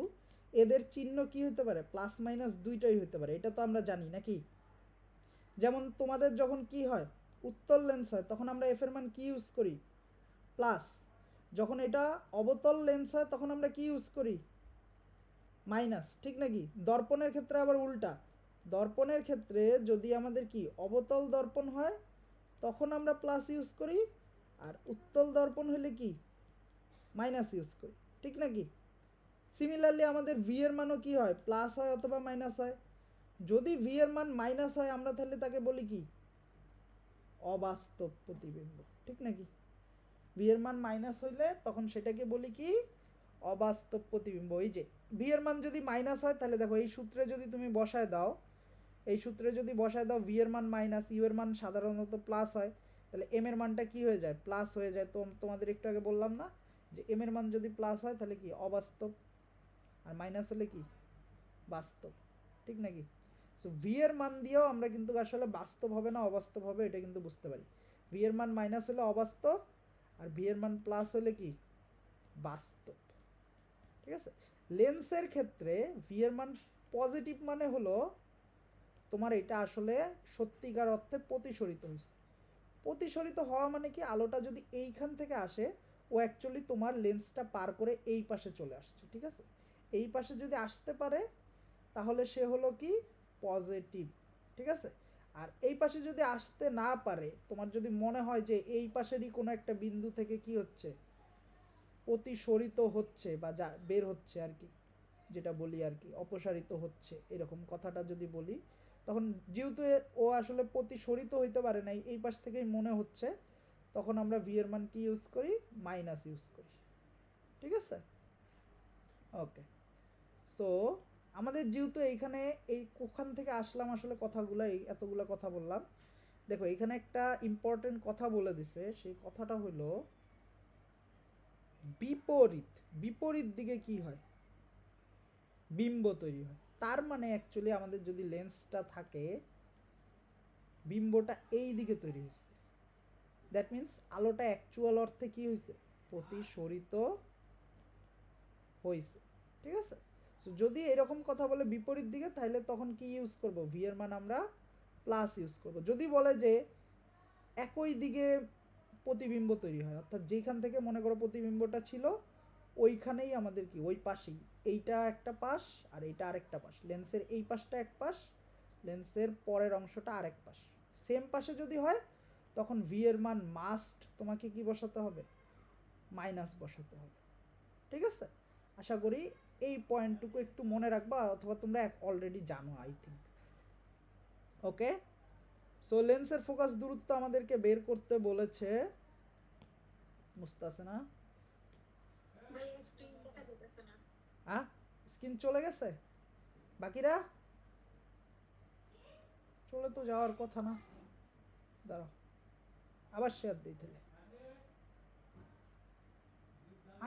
এদের চিহ্ন কি হতে পারে? প্লাস মাইনাস দুইটাই হতে পারে, এটা তো আমরা জানি নাকি? যেমন তোমাদের যখন কি হয়, উত্তল লেন্স হয় তখন আমরা এফ এর মান কি ইউজ করি? প্লাস। যখন এটা অবতল লেন্স হয় তখন আমরা কি ইউজ করি? মাইনাস, ঠিক নাকি? দর্পণের ক্ষেত্রে আবার উল্টা। দর্পণের ক্ষেত্রে যদি আমাদের কি অবতল দর্পণ হয় তখন আমরা প্লাস ইউজ করি, আর উত্তল দর্পণ হলে কি মাইনাস ইউজ করি, ঠিক নাকি? সিমিলারলি আমাদের ভি এর মানও কি হয়? প্লাস হয় অথবা মাইনাস হয়। যদি ভি এর মান মাইনাস হয় আমরা তাহলে তাকে বলি কি? অবাস্তব প্রতিবিম্ব, ঠিক নাকি? ভি এর মান মাইনাস হইলে তখন সেটাকে বলি কি? অবাস্তব প্রতিবিম্ব। এই যে ভি এর মান যদি মাইনাস হয় তাহলে দেখো এই সূত্রে যদি তুমি বসায় দাও, এই সূত্রে যদি বসায় দাও ভি এর মান মাইনাস, ইউ এর মান সাধারণত প্লাস হয়, তাহলে এম এর মানটা কি হয়ে যায়? প্লাস হয়ে যায়। তো তোমাদের একটু আগে বললাম না যে এম এর মান যদি প্লাস হয় তাহলে কি অবাস্তব, আর মাইনাস হলে কি বাস্তব, ঠিক নাকি? সো ভি এর মান দিয়েও আমরা কিন্তু আসলে বাস্তব হবে না অবাস্তব হবে এটা কিন্তু বুঝতে পারি। ভি এর মান মাইনাস হলে অবাস্তব, আর ভি এর মান প্লাস হলে কি বাস্তব, ঠিক আছে? লেন্সের ক্ষেত্রে ভি এর মান পজিটিভ মানে হলো তোমার এটা আসলে সত্যিকার অর্থে প্রতিসরিত হয়েছে। প্রতিসরিত হওয়া মানে কি? আলোটা যদি এইখান থেকে আসে ও অ্যাকচুয়ালি তোমার লেন্সটা পার করে এই পাশে চলে আসছে, ঠিক আছে? এই পাশে যদি আসতে পারে তাহলে সে হলো কি পজিটিভ, ঠিক আছে? আর এই পাশে যদি আসতে না পারে, তোমার যদি মনে হয় যে এই পাশেরই কোনো একটা বিন্দু থেকে কি হচ্ছে প্রতিসরিত হচ্ছে বা যা বের হচ্ছে আর কি, যেটা বলি আর কি অপসারিত হচ্ছে, এরকম কথাটা যদি বলি, তখন যেহেতু ও আসলে প্রতিসরিত হইতে পারে নাই, এই পাশ থেকেই মনে হচ্ছে, তখন আমরা ভি এর মান কি ইউজ করি? মাইনাস ইউজ করি, ঠিক আছে? ওকে। সো আমাদের যেহেতু এইখানে এই কোখান থেকে আসলাম আসলে কথাগুলো, এই এতগুলো কথা বললাম, দেখো এখানে একটা ইম্পর্টেন্ট কথা বলে দিছে, সেই কথাটা হলো বিপরীত। বিপরীত দিকে কি হয়? বিম্ব তৈরি হয়। তার মানে অ্যাকচুয়ালি আমাদের যদি লেন্সটা থাকে, বিম্বটা এই দিকে তৈরি হয়েছে। দ্যাট মিন্স আলোটা অ্যাকচুয়াল অর্থে কি হয়েছে? প্রতিসরিত হয়েছে, ঠিক আছে? তো যদি এরকম কথা বলে বিপরীত দিকে, তাহলে তখন কি ইউজ করব? ভি এর মান আমরা প্লাস ইউজ করব। যদি বলে যে একই দিকে প্রতিবিম্ব তৈরি হয়, অর্থাৎ যেখান থেকে মনে করো প্রতিবিম্বটা ছিল ওইখানেই আমাদের কি ওই পাশেই, এইটা একটা পাশ আর এইটা আরেকটা পাশ, লেন্সের এই পাশটা এক পাশ, লেন্সের পরের অংশটা আরেক পাশ, সেম পাশে যদি হয় তখন ভি এর মান মাস্ট তোমাকে কি বসাতে হবে? মাইনাস বসাতে হবে, ঠিক আছে? আশা করি এই পয়েন্টটুকু একটু মনে রাখবা, অথবা তোমরা অলরেডি জানো আই থিঙ্ক। ওকে। সো লেন্সের ফোকাস দূরত্ব আমাদেরকে বের করতে বলেছে, বুঝতেছে না?
ভাইয়া স্ক্রিন দেখা যেতেছে না।
স্ক্রিন চলে গেছে? বাকিরা চলে তো যাওয়ার কথা না, দাঁড়াও আবার শেয়ার দিই তাহলে।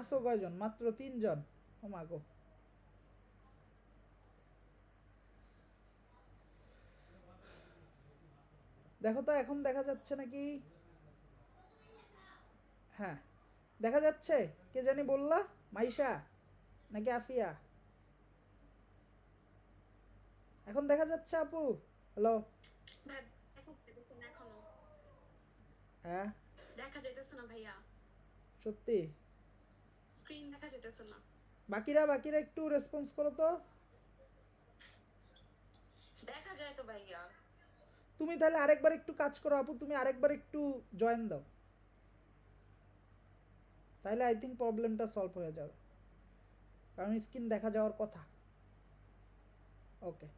আসো কয়জন? মাত্র 3 জন। ও মা গো। দেখো তো এখন দেখা যাচ্ছে নাকি? হ্যাঁ দেখা যাচ্ছে। কে জানি বললা? মাইশা নাকি আফিয়া? এখন দেখা যাচ্ছে আপু? হ্যালো?
ভাই দেখা যেতেছে না এখনো।
হ্যাঁ
দেখা যেতেছে না ভাইয়া।
সত্যি?
স্ক্রিন দেখা যেতেছে না।
বাকিরা বাকিরা একটু রেসপন্স করো তো।
দেখা যায় তো ভাইয়া।
তুমি তাহলে আরেকবার একটু কাজ করো আপু, তুমি আরেকবার একটু জয়েন দাও, তাহলে আই থিঙ্ক প্রবলেমটা সলভ হয়ে যাবে, কারণ স্ক্রিন দেখা যাওয়ার কথা। ওকে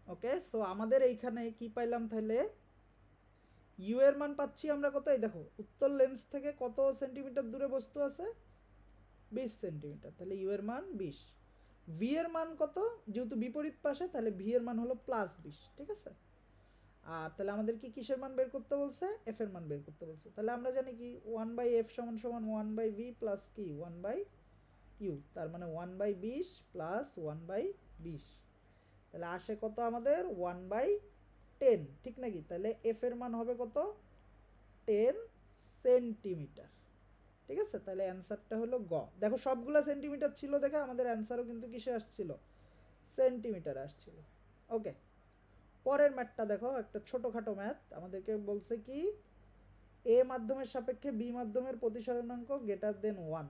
ওকে। সো আমাদের এইখানে কি পাইলাম তাহলে? ইউ এর মান পাচ্ছি আমরা কত? এই দেখো উত্তল লেন্স থেকে কত সেন্টিমিটার দূরে বস্তু আছে? 20 সেন্টিমিটার, তাহলে ইউ এর মান 20। ভি এর মান কত? যেহেতু বিপরীত পাশে তাহলে ভি এর মান হলো +20, ঠিক আছে? আর তাহলে আমাদের কি কিসের মান বের করতে বলছে? এফ এর মান বের করতে বলছে। তাহলে আমরা জানি কি 1/f = 1/v প্লাস কি 1/u, তার মানে 1/20 প্লাস 1/20, তাহলে আসে কত আমাদের? 1/10, ঠিক নাকি? তাহলে এফ এর মান হবে কত? 10 সেন্টিমিটার, ঠিক আছে? তাহলে অ্যান্সারটা হলো গ। দেখো সবগুলা সেন্টিমিটার ছিল দেখে আমাদের অ্যান্সারও কিন্তু কিসে আসছিল? সেন্টিমিটার আসছিল। ওকে পরের ম্যাথটা দেখো, একটা ছোটোখাটো ম্যাথ। আমাদেরকে বলছে কি এ মাধ্যমের সাপেক্ষে বি মাধ্যমের প্রতিসরণাঙ্ক গ্রেটার দেন 1।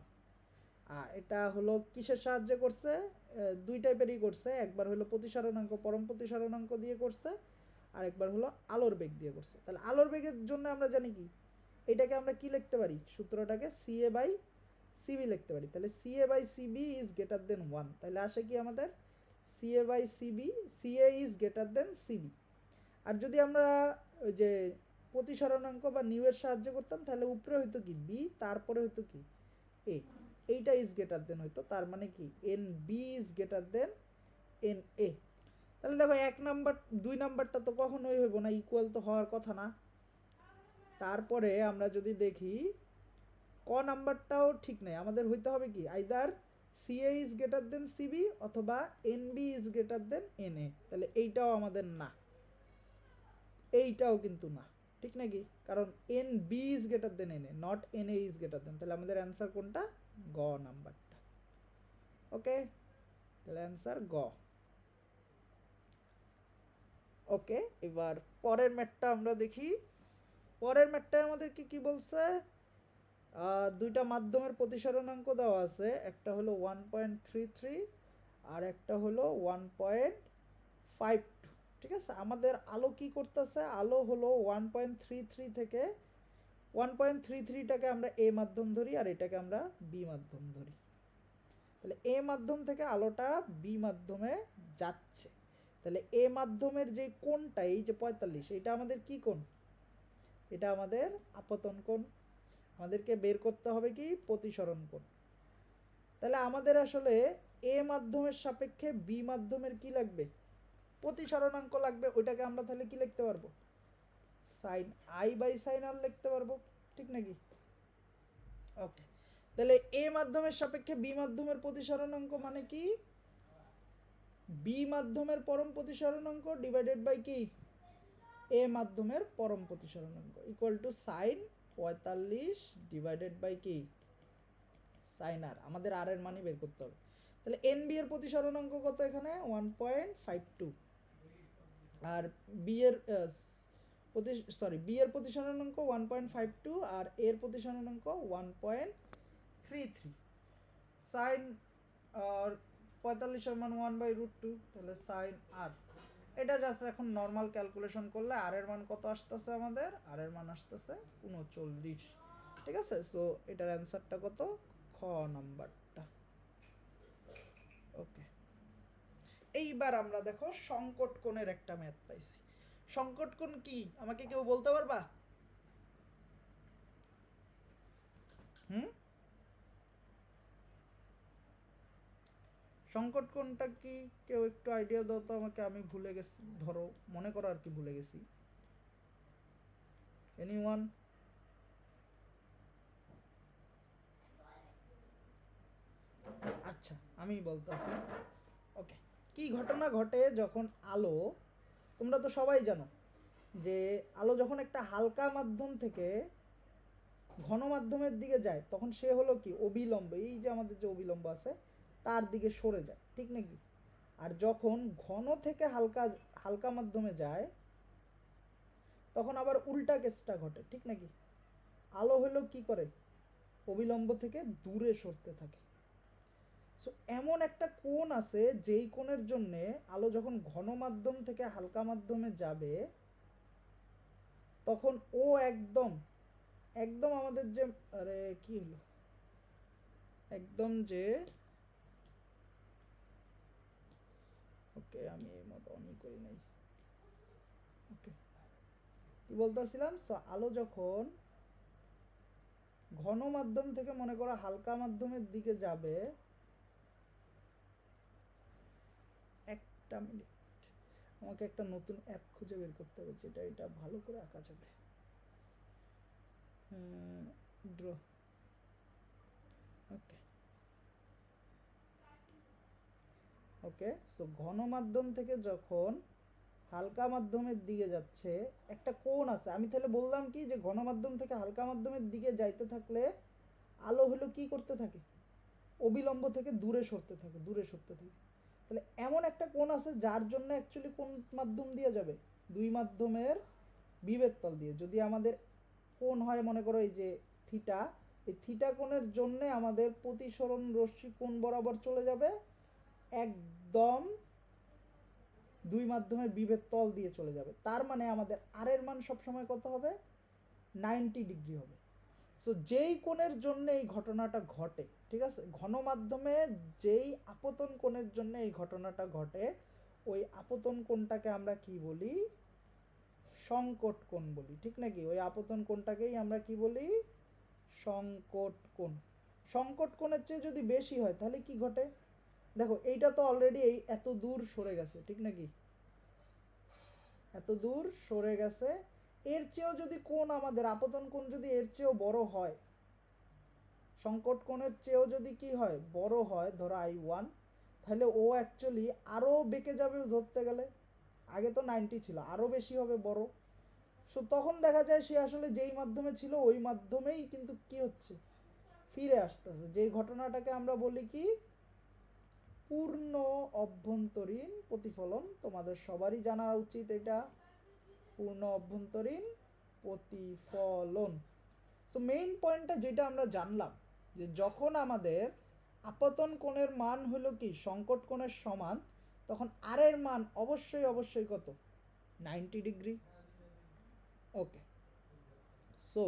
এটা হলো কিসের সাহায্যে করছে? দুই টাইপেরই করছে। একবার হলো প্রতিসরণাঙ্ক, পরম প্রতিসরণাঙ্ক দিয়ে করছে, আর একবার হলো আলোর বেগ দিয়ে করছে। তাহলে আলোর বেগের জন্য আমরা জানি কি, এটাকে আমরা কি লিখতে পারি? সূত্রটাকে সিএ বাই সিবি লিখতে পারি। তাহলে CA by CB is greater than 1। তাহলে আসে কি আমাদের CA by CB, CA is greater than CB. আর যদি আমরা ওই যে প্রতিসরণাঙ্ক বা নিউয়ের সাহায্য করতাম, তাহলে উপরে হইতো কি বি, তারপরে হইতো কি এ। এইটা ইজ গ্রেটার দেন হইতো, তার মানে কি N B is greater than N A. তাহলে দেখো 1 নাম্বার 2 নাম্বারটা তো কখনোই হইব না, ইকুয়াল তো হওয়ার কথা না। তারপরে আমরা যদি দেখি ক নাম্বারটাও ঠিক নেই, আমাদের হইতে হবে কি either CA is greater than CB অথবা N B is greater than N A. তাহলে এইটাও আমাদের না, এইটাও কিন্তু না, ঠিক নাকি? কারণ N B is greater than N A, not N A is greater than. তাহলে আমাদের অ্যান্সার কোনটা? গ নাম্বারটা। ওকে, তাহলে অ্যান্সার গ। ওকে, এবার পরের ম্যাথটা আমরা দেখি। পরের ম্যাথটায় আমাদেরকে কি বলছে? দুইটা মাধ্যমের প্রতিসরণাঙ্ক দেওয়া আছে, একটা হলো 1.33 আর একটা হলো 1.52। ঠিক আছে, আমাদের আলো কি করতেছে? আলো হলো 1.33 থেকে 1.33টাকে আমরা এ মাধ্যম ধরি আর এটাকে আমরা বি মাধ্যম ধরি। তাহলে এ মাধ্যম থেকে আলোটা বি মাধ্যমে যাচ্ছে। তাহলে এ মাধ্যমের যে কোণটা, এই যে 45, এটা আমাদের কি কোণ? এটা আমাদের আপতন কোণ। আমাদেরকে বের করতে হবে কি প্রতিসরণ কোণ। তাহলে আমাদের আসলে এ মাধ্যমের সাপেক্ষে বি মাধ্যমের কি লাগবে? প্রতিসরণাঙ্ক লাগবে। ওইটাকে আমরা তাহলে কি লিখতে পারবো? সাইন আই বাই সাইন আর লিখতে পারবো, ঠিক নাকি? ওকে, তাহলে এ মাধ্যমের সাপেক্ষে বি মাধ্যমের প্রতিসরণাঙ্ক মানে কি? বি মাধ্যমের পরম প্রতিসরণাঙ্ক ডিভাইডেড বাই কি এ মাধ্যমের পরম প্রতিসরণাঙ্ক equal to sine 45 divided by কি সাইন আর। আমাদের আর এর মানই বের করতে হবে। তাহলে এন বি এর প্রতিসরণাঙ্ক কত? এখানে 1.52। আর বি এর বি এর প্রতিসরণাঙ্ক 1.52 আর এর প্রতিসরণাঙ্ক 1.33। সাইন আর 45 এর মান 1/√2, তাহলে সাইন আর। এটা জাস্ট এখন নর্মাল ক্যালকুলেশন করলে আর এর মান কত আসতেছে? আমাদের আর এর মান আসতেছে 39। ঠিক আছে, সো এটার অ্যান্সারটা কত? খ নাম্বারটা। ওকে, এইবার আমরা দেখো সংকট কোণের একটা ম্যাথ পাইছি। সংকট কোণ কি আমাকে কেউ বলতে পারবা? সংকট কোণটা কি কেউ একটু আইডিয়া দাও তো আমাকে, আমি ভুলে গেছি, ধরো মনে করো আর কি ভুলে গেছি। এনিওয়ান? আচ্ছা, আমি বলতেছি। ওকে, কি ঘটনা ঘটে যখন আলো, তোমরা তো সবাই জানো যে আলো যখন একটা হালকা মাধ্যম থেকে ঘন মাধ্যমের দিকে যায় তখন সে হলো কি অবিলম্ব, এই যে আমাদের যে অবিলম্ব আছে তার দিকে সরে যায়, ঠিক নাকি? আর যখন ঘন থেকে হালকা হালকা মাধ্যমে যায় তখন আবার উল্টা কেসটা ঘটে, ঠিক নাকি? আলো হলো কি করে অবিলম্ব থেকে দূরে সরতে থাকে। সো এমন একটা কোণ আছে যেই কোণের জন্যে আলো যখন ঘন মাধ্যম থেকে হালকা মাধ্যমে যাবে তখন ও একদম একদম আমাদের যে, আরে কি হলো, একদম যে, ওকে আমি এই মোড অনই করি নাই। ওকে, কি বলতেছিলাম? সো আলো যখন ঘন মাধ্যম থেকে মনে করো হালকা মাধ্যমের দিকে যাবে, একটা মিনিট, আমাকে একটা নতুন অ্যাপ খুঁজে বের করতে হবে যেটা এটা ভালো করে আঁকা যাবে। ড্র। ওকে, ওকে, সো ঘন মাধ্যম থেকে যখন হালকা মাধ্যমের দিকে যাচ্ছে একটা কোণ আছে। আমি তাহলে বললাম কি যে ঘন মাধ্যম থেকে হালকা মাধ্যমের দিকে যাইতে থাকলে আলো হলো কি করতে থাকে? অবিলম্ব থেকে দূরে সরতে থাকে, দূরে সরতে থাকে। তাহলে এমন একটা কোণ আছে যার জন্য অ্যাকচুয়ালি কোন মাধ্যম দিয়ে যাবে, দুই মাধ্যমের বিভেদ তল দিয়ে। যদি আমাদের কোণ হয় মনে করো এই যে থিটা, এই থিটা কোণের জন্য আমাদের প্রতিসরণ রশ্মি কোণ বরাবর চলে যাবে, একদম দুই মাধ্যমের বিভেদ তল দিয়ে চলে যাবে। তার মানে আমাদের আর এর মান সবসময় কত হবে, 90 ডিগ্রি হবে। সো যেই কোণের জন্য এই ঘটনাটা ঘটে, ঠিক আছে, ঘন মাধ্যমে যেই আপতন কোণের জন্য এই ঘটনাটা ঘটে, ওই আপতন কোণটাকে আমরা কি বলি, সংকট কোণ বলি, ঠিক নাকি? ওই আপতন কোণটাকেই আমরা কি বলি, সংকট কোণ। সংকট কোণের চেয়ে যদি বেশি হয় তাহলে কি ঘটে, দেখো এইটা তো অলরেডি এই এত দূর সরে গেছে, ঠিক নাকি, এত দূর সরে গেছে। এর চেয়েও যদি কোণ আমাদের আপতন কোণ যদি এর চেয়েও বড় হয়, সংকট কোণের চেয়েও যদি কি হয়, বড় হয়, ধরো I1, তাহলে ও অ্যাকচুয়ালি আরও বেঁকে যাবে ধরতে গেলে। আগে তো 90 ছিল, আরও বেশি হবে বড়। সো তখন দেখা যায় সে আসলে যেই মাধ্যমে ছিল ওই মাধ্যমেই কিন্তু কি হচ্ছে, ফিরে আসতেছে। যেই ঘটনাটাকে আমরা বলি কি, পূর্ণ অভ্যন্তরীণ প্রতিফলন। তোমাদের সবারই জানা উচিত এটা, পূর্ণ অভ্যন্তরীণ প্রতিফলন। সো মেইন পয়েন্টটা যেটা আমরা জানলাম, যে যখন আমাদের আপতন কোণের মান হলো কি সংকট কোণের সমান, তখন আর এর মান অবশ্যই অবশ্যই কত, 90 ডিগ্রি। ওকে, সো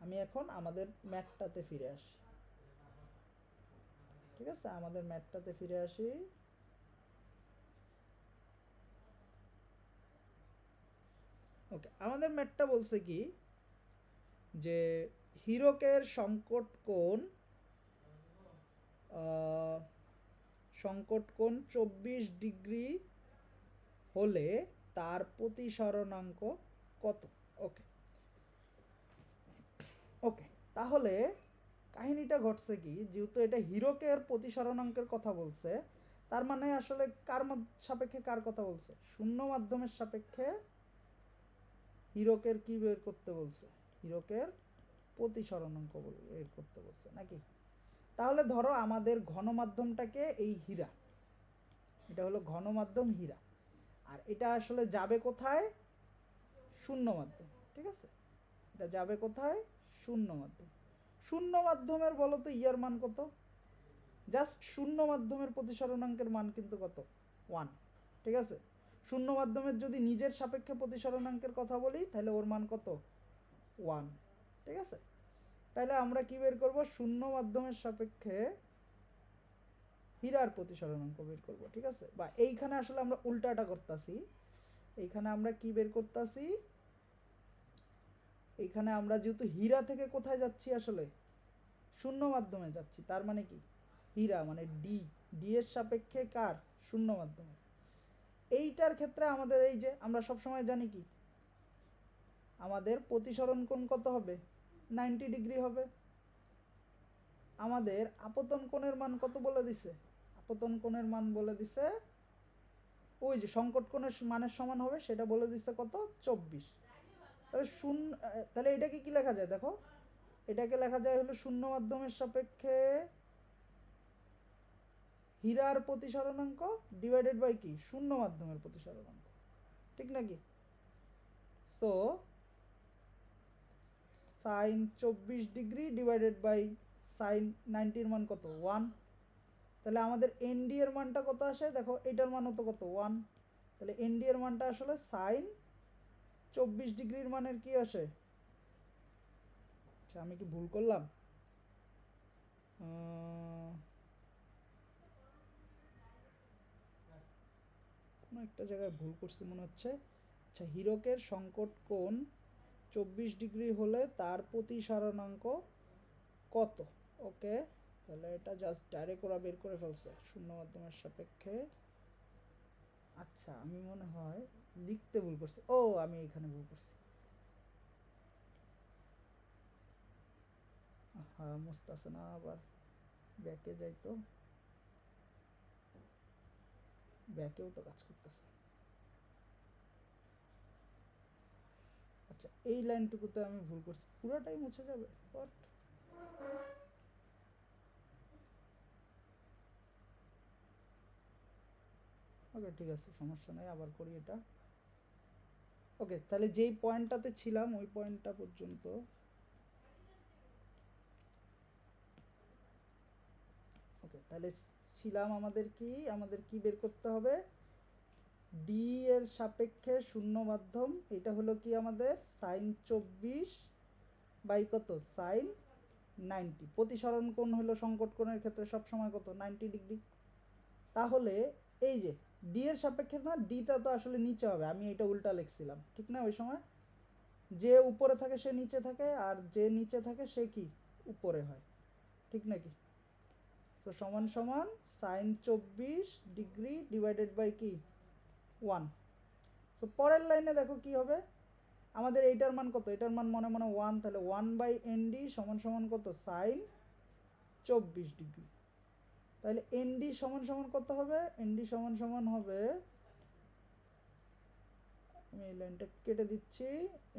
আমি এখন আমাদের ম্যাথটাতে ফিরে আসি, ঠিক আছে, আমাদের ম্যাথটাতে ফিরে আসি। ওকে, আমাদের ম্যাথটা বলছে কি, যে হীরকের সংকট কোণ, সংকট কোণ 24 ডিগ্রি হলে তার প্রতিসরণাঙ্ক কত। ওকে ওকে, তাহলে কাহিনীটা ঘটছে কি, যেহেতু এটা হীরকের প্রতিসরণাঙ্কের কথা বলছে, তার মানে আসলে কার সাপেক্ষে কার কথা বলছে, শূন্য মাধ্যমের সাপেক্ষে হীরকের কি বের করতে বলছে, হীরকের প্রতিসরণাঙ্ক বের করতে বলছে নাকি। তাহলে ধরো আমাদের ঘন মাধ্যমটাকে এই হীরা, এটা হলো ঘন মাধ্যম হীরা, আর এটা আসলে যাবে কোথায়, শূন্য মাধ্যম, ঠিক আছে, এটা যাবে কোথায়, শূন্য মাধ্যম। শূন্য মাধ্যমের বলো তো ইয়ার মান কত, জাস্ট শূন্য মাধ্যমের প্রতিসরণাঙ্কের মান কিন্তু কত, 1, ঠিক আছে। শূন্য মাধ্যমের যদি নিজের সাপেক্ষে প্রতিসরণাঙ্কের কথা বলি তাহলে ওর মান কত, 1, ঠিক আছে। তাহলে আমরা কি বের করব, শূন্য মাধ্যমের সাপেক্ষে হীরার প্রতিসরণাঙ্ক বের করব, ঠিক আছে। বা এইখানে আসলে আমরা উল্টাটা করতেছি, এইখানে আমরা কি বের করতেছি, এইখানে আমরা যেহেতু হীরা থেকে কোথায় যাচ্ছি, আসলে শূন্য মাধ্যমে যাচ্ছি, তার মানে কি, হীরা মানে ডি এর সাপেক্ষে কার, শূন্য মাধ্যমে। এইটার ক্ষেত্রে আমাদের এই যে আমরা সব সময় জানি কি, আমাদের প্রতিসরণ কোণ কত হবে, 90 ডিগ্রি হবে। আমাদের আপতন কোণের মান কত বলে দিছে, আপতন কোণের মান বলে দিছে ওই যে সংকট কোণের মানের সমান হবে, সেটা বলে দিছে কত, 24। তাহলে শূন্য, তাহলে এটাকে কি লেখা যায় দেখো, এটাকে লেখা যায় হলো শূন্য মাধ্যমের সাপেক্ষে হীরার প্রতিসরণাঙ্ক ডিভাইডেড বাই কি, শূন্য মাধ্যমের প্রতিসরণাঙ্ক, ঠিক নাকি। So sine 24 degree divided by sine 90 মান কত, 1। তাহলে আমাদের এনডি এর মানটা কত আসে, দেখো এটার মানও তো কত, 1। তাহলে এনডি এর মানটা আসলে সাইন 24 ডিগ্রির মানের কি আসে, আচ্ছা আমি কি ভুল করলাম, কোনো একটা জায়গায় ভুল করছি মনে হচ্ছে। আচ্ছা, হীরকের সংকট কোণ 24 ডিগ্রি হলে তার প্রতিসরণাঙ্ক কত। ওকে, তাহলে এটা জাস্ট ডাইরেক্ট ওরা বের করে ফেলছে শূন্য মাধ্যমের সাপেক্ষে। আচ্ছা আমি মনে হয় লিখতে ভুল করছি, ও আমি এখানে ভুল করছি, হ্যাঁ মুস্তাছে না, আবার ব্যাকে যাই তো, ব্যাকেও তো কাজ করতেছে। আচ্ছা এই লাইনটুকুতে আমি ভুল করছি, পুরোটাই মুছে যাবে, বাট ওকে ঠিক আছে, সমস্যা নেই, আবার করি এটা। ওকে, তাহলে যেই পয়েন্টটাতে ছিলাম ওই পয়েন্টটা পর্যন্ত। ওকে, তাহলে ছিলাম আমাদের কি বের করতে হবে? ডি এর সাপেক্ষে শূন্য মাধ্যম, এটা হলো কি আমাদের সাইন 24 বাই কত, সাইন 90। প্রতিসরণ কোণ হলো সংকট কোণের ক্ষেত্রে সবসময় কত, 90 ডিগ্রি। তাহলে এই যে ডি এর সাপেক্ষে না, ডিটা তো আসলে নিচে হবে, আমি এটা উল্টা লিখছিলাম ঠিক না? ওই সময় যে উপরে থাকে সে নিচে থাকে, আর যে নিচে থাকে সে কি উপরে হয়, ঠিক নাকি? তো সমান সমান সাইন 24 ডিগ্রি ডিভাইডেড বাই কি 1। সো পরের লাইনে দেখো কি হবে, আমাদের এইটার মান কত, এটার মান মনে মনে 1, তাহলে 1/ND সমান সমান কত, সাইন 24 ডিগ্রি। তাহলে এনডি সমান সমান কত হবে? এনডি সমান সমান হবে, আমি এই লাইনটা কেটে দিচ্ছি,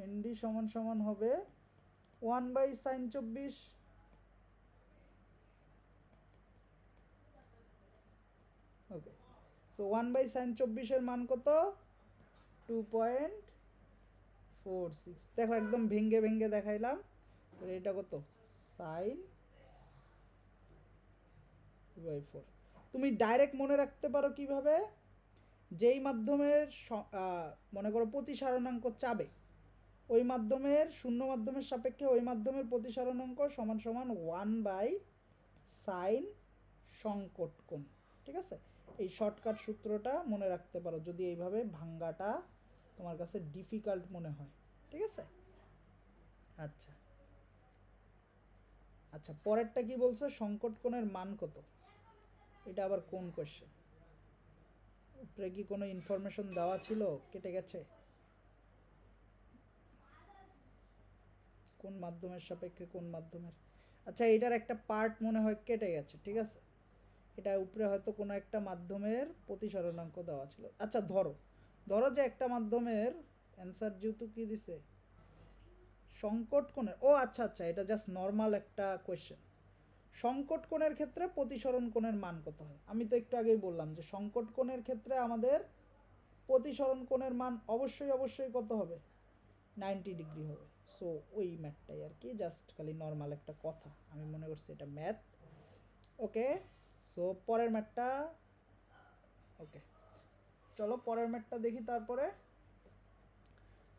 এনডি সমান সমান হবে 1/sin24। ওকে, তো 1/sin24 এর মান কত, 2.46। দেখো একদম ভেঙ্গে ভেঙ্গে দেখাইলাম। তাহলে এটা কত, সাইন 2/4। তুমি ডাইরেক্ট মনে রাখতে পারো কিভাবে, যেই মাধ্যমের মনে করো প্রতিসারণাঙ্ক চাবে, ওই মাধ্যমের শূন্য মাধ্যমের সাপেক্ষে ওই মাধ্যমের প্রতিসারণাঙ্ক সমান সমান 1/সাইন সংকট কোণ। ঠিক আছে, এই শর্টকাট সূত্রটা মনে রাখতে পারো যদি এইভাবে ভাঙ্গাটা তোমার কাছে ডিফিকাল্ট মনে হয়। ঠিক আছে, আচ্ছা আচ্ছা, পরেরটা কি বলছো, সংকট কোণের মান কত? এটা আবার কোন কোশ্চেন? উপরে কি কোনো ইনফরমেশন দেওয়া ছিল, কেটে গেছে? কোন মাধ্যমের সাপেক্ষে কোন মাধ্যমের, আচ্ছা এটার একটা পার্ট মনে হয় কেটে গেছে। ঠিক আছে, এটা উপরে হয়তো কোনো একটা মাধ্যমের প্রতিসরণাঙ্ক দেওয়া ছিল। আচ্ছা ধরো ধরো যে একটা মাধ্যমের অ্যান্সার যেহেতু কি দিছে সংকট কোণের, ও আচ্ছা আচ্ছা, এটা জাস্ট নর্মাল একটা কোয়েশ্চেন। সংকট কোণের ক্ষেত্রে প্রতিসরণ কোণের মান কত হয়? আমি তো একটু আগেই বললাম যে সংকট কোণের ক্ষেত্রে আমাদের প্রতিসরণ কোণের মান অবশ্যই অবশ্যই কত হবে, 90 ডিগ্রি হবে। সো ওই ম্যাথটাই আর কি, জাস্ট খালি নর্মাল একটা কথা, আমি মনে করছি এটা ম্যাথ। ওকে, সো পরের ম্যাথটা, ওকে চলো পরের ম্যাথটা দেখি। তারপরে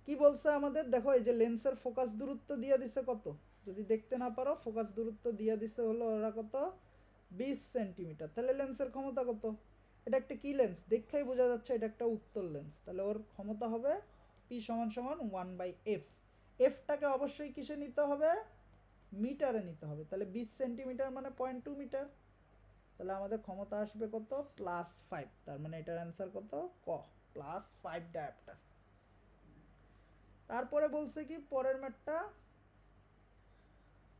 কি বলছে আমাদের, দেখো এই যে লেন্সের ফোকাস দূরত্ব দিয়ে দিছে কত, যদি দেখতে না পারো ফোকাস দূরত্ব দিয়ে দিছে হলো ওরা কত, 20 সেন্টিমিটার। তাহলে লেন্সের ক্ষমতা কত? এটা একটা কি লেন্স, দেখেই বোঝা যাচ্ছে এটা একটা উত্তল লেন্স, তাহলে ওর ক্ষমতা হবে পি সমান সমান 1/f। এফটাকে অবশ্যই কিসে নিতে হবে, মিটারে নিতে হবে। তাহলে 20 সেন্টিমিটার মানে 0.2 মিটার, তাহলে আমাদের ক্ষমতা আসবে কত, +5। তার মানে এটার অ্যান্সার কত, ক, +5 ডায়াপ্টার। তারপরে বলছে কি পরের ম্যাথটা,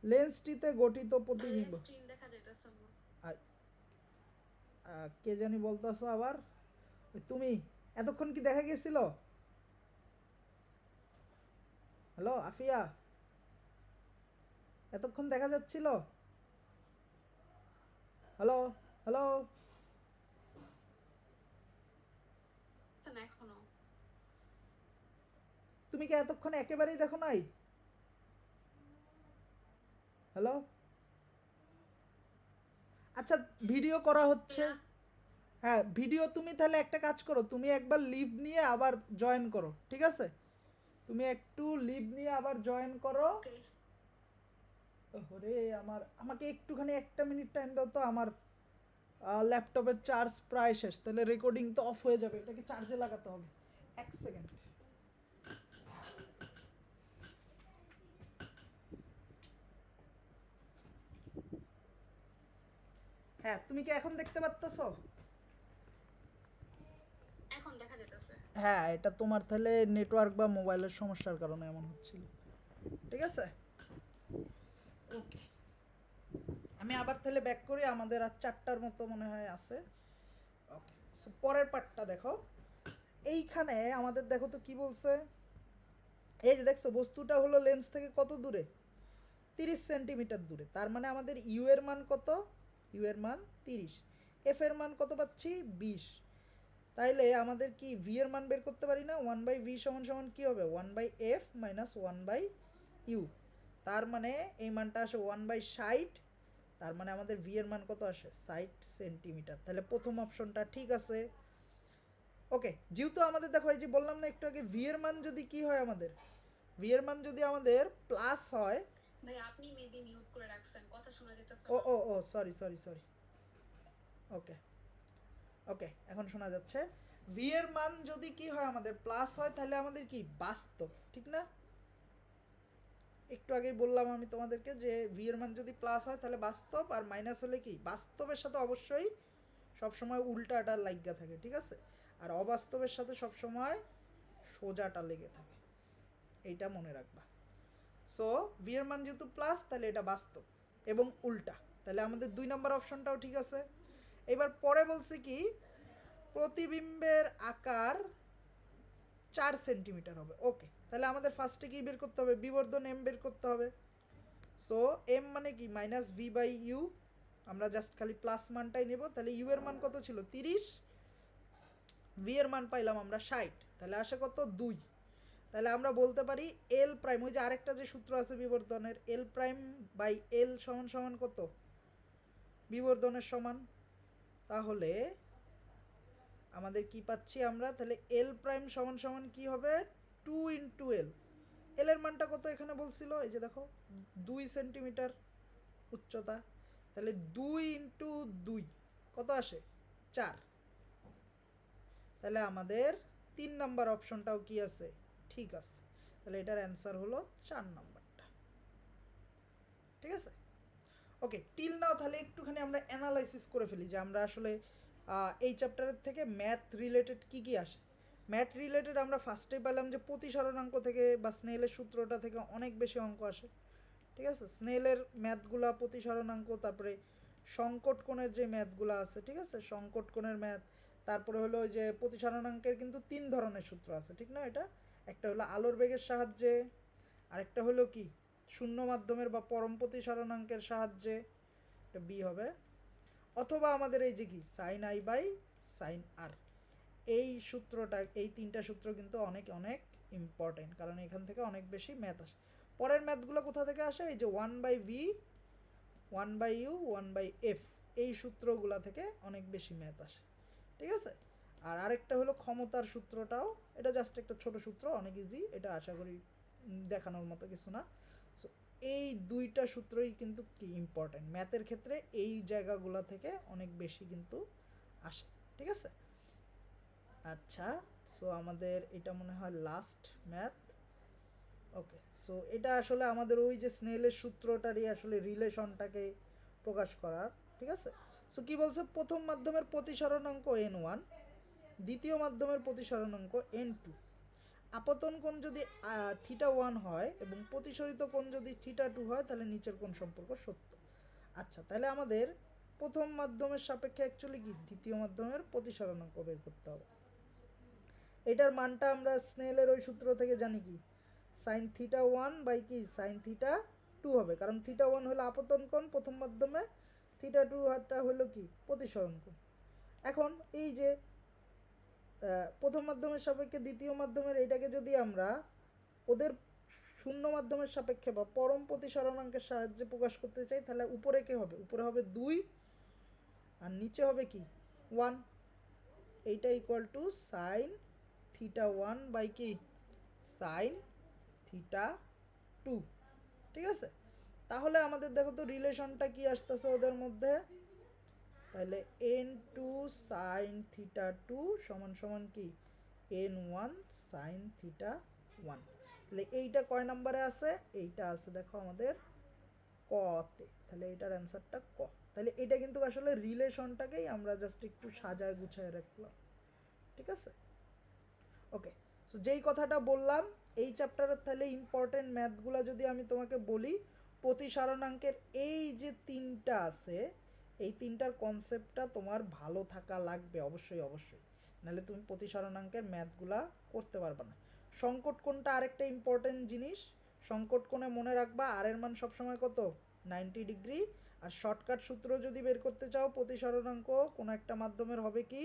লেন্সটিতে গঠিত প্রতিবিম্ব,
স্ক্রিন দেখা যাইতাছে আমার।
কে জানি বলতেছো আবার, তুমি এতক্ষণ কি দেখা গেছিল? হ্যালো আফিয়া, এতক্ষণ দেখা যাচ্ছিল? হ্যালো হ্যালো,
না এখনো।
তুমি কি এতক্ষণ একেবারেই দেখো নাই? হ্যালো, আচ্ছা ভিডিও করা হচ্ছে,
না,
হ্যাঁ ভিডিও, তুমি তাহলে একটা কাজ করো, তুমি একবার লিভ নিয়ে আবার জয়েন করো, ঠিক আছে? তুমি একটু লিভ নিয়ে আবার জয়েন করো।
ওকে।
ওরে আমাকে একটুখানি 1 মিনিট টাইম দাও তো, আমার ল্যাপটপের চার্জ প্রায় শেষ, তাহলে রেকর্ডিং তো অফ হয়ে যাবে, এটাকে চার্জে লাগাতে হবে। 1 সেকেন্ড। হ্যাঁ, তুমি কি এখন দেখতে পারতেছো?
এখন দেখা যাইতাছে।
হ্যাঁ, এটা তোমার তাহলে নেটওয়ার্ক বা মোবাইলের সমস্যার কারণে এমন হচ্ছিল। ঠিক আছে, ওকে, আমি আবার তাহলে ব্যাক করি, আমাদের আর 4টার মতো মনে হয় আছে। ওকে, সো পরের পার্টটা দেখো, এইখানে আমাদের দেখো তো কি বলছে, এই যে দেখছো বস্তুটা হলো লেন্স থেকে কত দূরে, 30 সেন্টিমিটার দূরে। তার মানে আমাদের ইউ এর মান কত, ইউ এর মান 30, এফ এর মান কত পাচ্ছি, 20। তাইলে আমাদের কি ভি এর মান বের করতে পারি না? 1/v সমান সমান কি হবে? 1/f minus 1/u। তার মানে এই মানটা আসে 1/60। তার মানে আমাদের ভি এর মান কত আসে? 60 সেন্টিমিটার। তাহলে প্রথম অপশনটা ঠিক আছে। ওকে, যেহেতু আমাদের দেখো এই যে বললাম না একটু আগে, ভি এর মান যদি কি হয় আমাদের, ভি এর মান যদি আমাদের প্লাস হয়,
ভাই আপনি মেবি মিউট করে রাখছেন, কথা শোনা যেতেছে
ও
না।
ও ও সরি সরি সরি, ওকে ওকে, এখন শোনা যাচ্ছে। ভি এর মান যদি কি হয় আমাদের প্লাস হয়, তাহলে আমাদের কি বাস্তব, ঠিক না? একটু আগেই বললাম আমি তোমাদেরকে যে ভি এর মান যদি প্লাস হয় তাহলে বাস্তব, আর মাইনাস হলে কি বাস্তবের সাথে অবশ্যই সবসময় উল্টাটা লাগিয়া থাকে, ঠিক আছে? আর অবাস্তবের সাথে সবসময় সোজাটা লেগে থাকে, এইটা মনে রাখবা। সো ভি এর মান যেহেতু প্লাস, তাহলে এটা বাস্তব এবং উল্টা, তাহলে আমাদের 2 নম্বর অপশনটাও ঠিক আছে। এবার পরে বলছে কি প্রতিবিম্বের আকার 4 সেন্টিমিটার হবে। ওকে, তাহলে আমাদের ফার্স্টে কি বের করতে হবে? বিবর্ধন এম বের করতে হবে। সো এম মানে কি মাইনাস ভি বাই ইউ, আমরা জাস্ট খালি প্লাস মানটাই নেব। তাহলে ইউ এর মান কত ছিল? 30, ভি এর মান পাইলাম আমরা 60, তাহলে আসে কত? 2। তাহলে আমরা বলতে পারি এল প্রাইম, ওই যে আরেকটা যে সূত্র আছে বিবর্ধনের, এল প্রাইম বাই এল সমান সমান কত? বিবর্ধনের সমান। তাহলে আমাদের কি পাচ্ছি আমরা? তাহলে এল প্রাইম সমান সমান কি হবে? 2 ইন্টু এল। এল এর মানটা কত এখানে বলছিল? এই যে দেখো 2 সেন্টিমিটার উচ্চতা। তাহলে 2 ইন্টু 2 কত আসে? 4। তাহলে আমাদের 3 নাম্বার অপশনটাও কি আছে? ঠিক আছে। তাহলে এটার অ্যান্সার হলো 4 নাম্বারটা, ঠিক আছে? ওকে, টিল নাও তাহলে একটুখানি আমরা অ্যানালাইসিস করে ফেলি যে আমরা আসলে এই চ্যাপ্টারের থেকে ম্যাথ রিলেটেড কি কি আসে। ম্যাথ রিলেটেড আমরা ফার্স্টে পেলাম যে প্রতিসরণাঙ্ক থেকে বা স্নেলের সূত্রটা থেকে অনেক বেশি অঙ্ক আসে, ঠিক আছে? স্নেলের ম্যাথগুলা, প্রতিসরণাঙ্ক, তারপরে সংকট কোণের যে ম্যাথগুলো আছে, ঠিক আছে? সংকট কোণের ম্যাথ, তারপরে হলো ওই যে প্রতিসরণাঙ্কের কিন্তু 3 ধরনের সূত্র আছে, ঠিক না? এটা একটা হলো আলোর বেগের সাহায্যে, আরেকটা হলো কি শূন্য মাধ্যমের বা পরম প্রতিসরণাঙ্কের সাহায্যে, এটা বি হবে। অথবা আমাদের এই যে কি সাইন আই বাই সাইন আর, এই সূত্রটা, এই 3টা সূত্র কিন্তু অনেক অনেক ইম্পর্টেন্ট, কারণ এখান থেকে অনেক বেশি ম্যাথ আসে। পরের ম্যাথগুলো কোথা থেকে আসে? এই যে 1/v, 1/u, 1/f, এই সূত্রগুলা থেকে অনেক বেশি ম্যাথ আসে, ঠিক আছে? আর আরেকটা হলো ক্ষমতার সূত্রটাও, এটা জাস্ট একটা ছোট সূত্র, অনেক ইজি, এটা আশা করি দেখানোর মতো কিছু না। সো এই 2টা সূত্রই কিন্তু কি ইম্পর্টেন্ট ম্যাথের ক্ষেত্রে, এই জায়গাগুলো থেকে অনেক বেশি কিন্তু আসে, ঠিক আছে? আচ্ছা, সো আমাদের এটা মনে হয় লাস্ট ম্যাথ। ওকে, সো এটা আসলে আমাদের ওই যে স্নেলের সূত্রটারই আসলে রিলেশনটাকে প্রকাশ করার, ঠিক আছে? সো কি বলছে? প্রথম মাধ্যমের প্রতিসরণাঙ্ক n1, দ্বিতীয় মাধ্যমের প্রতিসরণাঙ্ক n2, আপতন কোণ যদি θ1 হয় এবং প্রতিসরিত কোণ যদি θ2 হয়, তাহলে নিচের কোণ সম্পর্ক সত্য। আচ্ছা, তাহলে আমাদের প্রথম মাধ্যমের সাপেক্ষে অ্যাকচুয়ালি কি দ্বিতীয় মাধ্যমের প্রতিসরণাঙ্ক বের করতে হবে। এটার মানটা আমরা স্নেলের ওই সূত্র থেকে জানি কি সাইন θ1 বাই কি সাইন θ2 হবে, কারণ θ1 হলো আপতন কোণ প্রথম মাধ্যমে, θ2টা হলো কি প্রতিসরণ কোণ। এখন এই যে প্রথম মাধ্যমের সাপেক্ষে দ্বিতীয় মাধ্যমের এইটাকে যদি আমরা ওদের শূন্য মাধ্যমের সাপেক্ষে বা পরম প্রতিসরণাঙ্কের সাহায্যে প্রকাশ করতে চাই, তাহলে উপরে কে হবে? উপরে হবে 2 আর নিচে হবে কি 1। এইটা ইকুয়াল টু সাইন θ1 বাই কি সাইন θ2, ঠিক আছে? তাহলে আমাদের দেখো তো রিলেশনটা কি আসতেছে ওদের মধ্যে, তাহলে n2 সাইন θ2 সমান সমান কি n1 সাইন θ1। তাহলে এইটা কয় নম্বরে আছে? এইটা আছে দেখো আমাদের কতে, তাহলে এটার অ্যান্সারটা ক। তাহলে এটা কিন্তু আসলে রিলেশনটাকেই আমরা জাস্ট একটু সাজায় গুছায় রাখলাম, ঠিক আছে? ওকে, সো যেই কথাটা বললাম এই চ্যাপ্টারের তাহলে ইম্পর্টেন্ট ম্যাথগুলো যদি আমি তোমাকে বলি, প্রতিসরণাঙ্কের এই যে 3টা আছে, এই 3টার কনসেপ্টটা তোমার ভালো থাকা লাগবে অবশ্যই অবশ্যই, নাহলে তুমি প্রতিসরণাঙ্কের ম্যাথগুলা করতে পারবে না। সংকট কোণটা আরেকটা ইম্পর্টেন্ট জিনিস, সংকট কোণে মনে রাখবা আর এর মান সবসময় কত? 90 ডিগ্রি। আর শর্টকাট সূত্র যদি বের করতে চাও প্রতিসরণাঙ্ক কোনো একটা মাধ্যমের হবে কি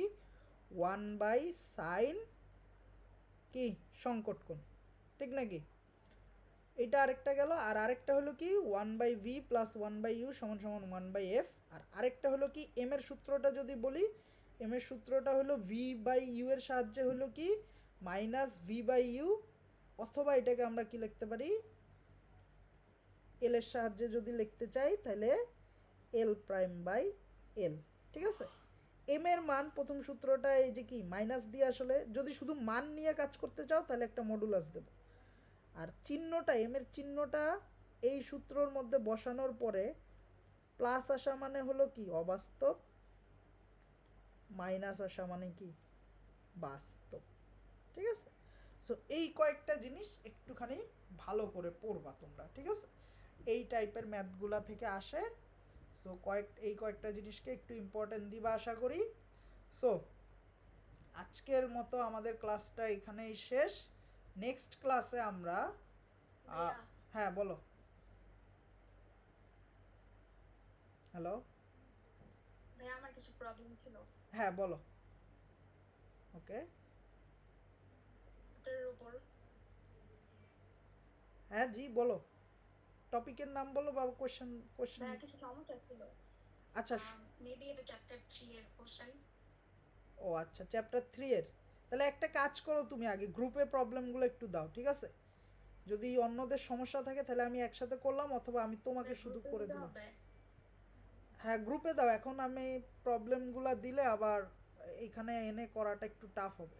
1/sin কি সংকট কোণ, ঠিক নাকি? এটা আরেকটা গেল। আর আরেকটা হলো কি 1/v প্লাস 1/u সমান সমান 1/f। আর আরেকটা হলো কি এম এর সূত্রটা যদি বলি, এম এর সূত্রটা হলো v/u এর সাহায্যে হলো কি মাইনাস v/u, অথবা এটাকে আমরা কি লিখতে পারি, এল এর সাহায্যে যদি লিখতে চাই তাহলে এল প্রাইম বাই এল। ঠিক আছে? এম এর মান প্রথম সূত্রটা এই যে কি মাইনাস দিয়ে, আসলে যদি শুধু মান নিয়ে কাজ করতে চাও তাহলে একটা মডুলাস দেব। আর চিহ্নটা, এম এর চিহ্নটা এই সূত্রর মধ্যে বসানোর পরে প্লাস আসা মানে হলো কি অবাস্তব, মাইনাস আসা মানে কি বাস্তব। ঠিক আছে? সো এই কয়েকটা জিনিস একটুখানি ভালো করে পড়বা তোমরা। ঠিক আছে? এই টাইপের ম্যাথগুলা থেকে আসে। সো এই কয়েকটা জিনিসকে একটু ইম্পর্টেন্ট দিবা আশা করি। সো আজকের মতো আমাদের ক্লাসটা এখানেই শেষ। নেক্সট ক্লাসে আমরা
ভাইয়া
হ্যাঁ বলো। হ্যালো।
ভাইয়া আমার কিছু প্রবলেম ছিল
হ্যাঁ বলো। ওকে।
এটার উপর।
হ্যাঁ জি বলো, টপিকের নাম বলো বা কোশ্চেন।
ভাইয়া কিছু সমস্যা ছিল।
আচ্ছা
মেবি এটা চ্যাপ্টার 3 এর কোশ্চেন।
ও আচ্ছা, চ্যাপ্টার 3 এর। তাহলে একটা কাজ করো, তুমি আগে গ্রুপে প্রবলেমগুলো একটু দাও, ঠিক আছে? যদি অন্যদের সমস্যা থাকে তাহলে আমি একসাথে করলাম, অথবা আমি তোমাকে শুধু
গ্রুপে
করে
দিতে
দিলাম।
হবে।
হ্যাঁ গ্রুপে দাও, এখন আমি প্রবলেমগুলো দিলে আবার এখানে এনে করাটা একটু টাফ হবে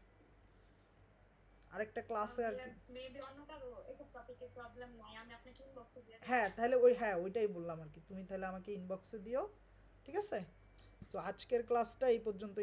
আরেকটা ক্লাসে আর কি।
মেবি অন্য কারো এসব টপিকে প্রবলেম নাই, আমি আপনাকে ইনবক্সে দিয়ে দেব।
হ্যাঁ তাহলে ওইটাই বললাম আর কি, তুমি তাহলে আমাকে ইনবক্সে দিও। ঠিক আছে? তো আজকের ক্লাসটা এই পর্যন্ত।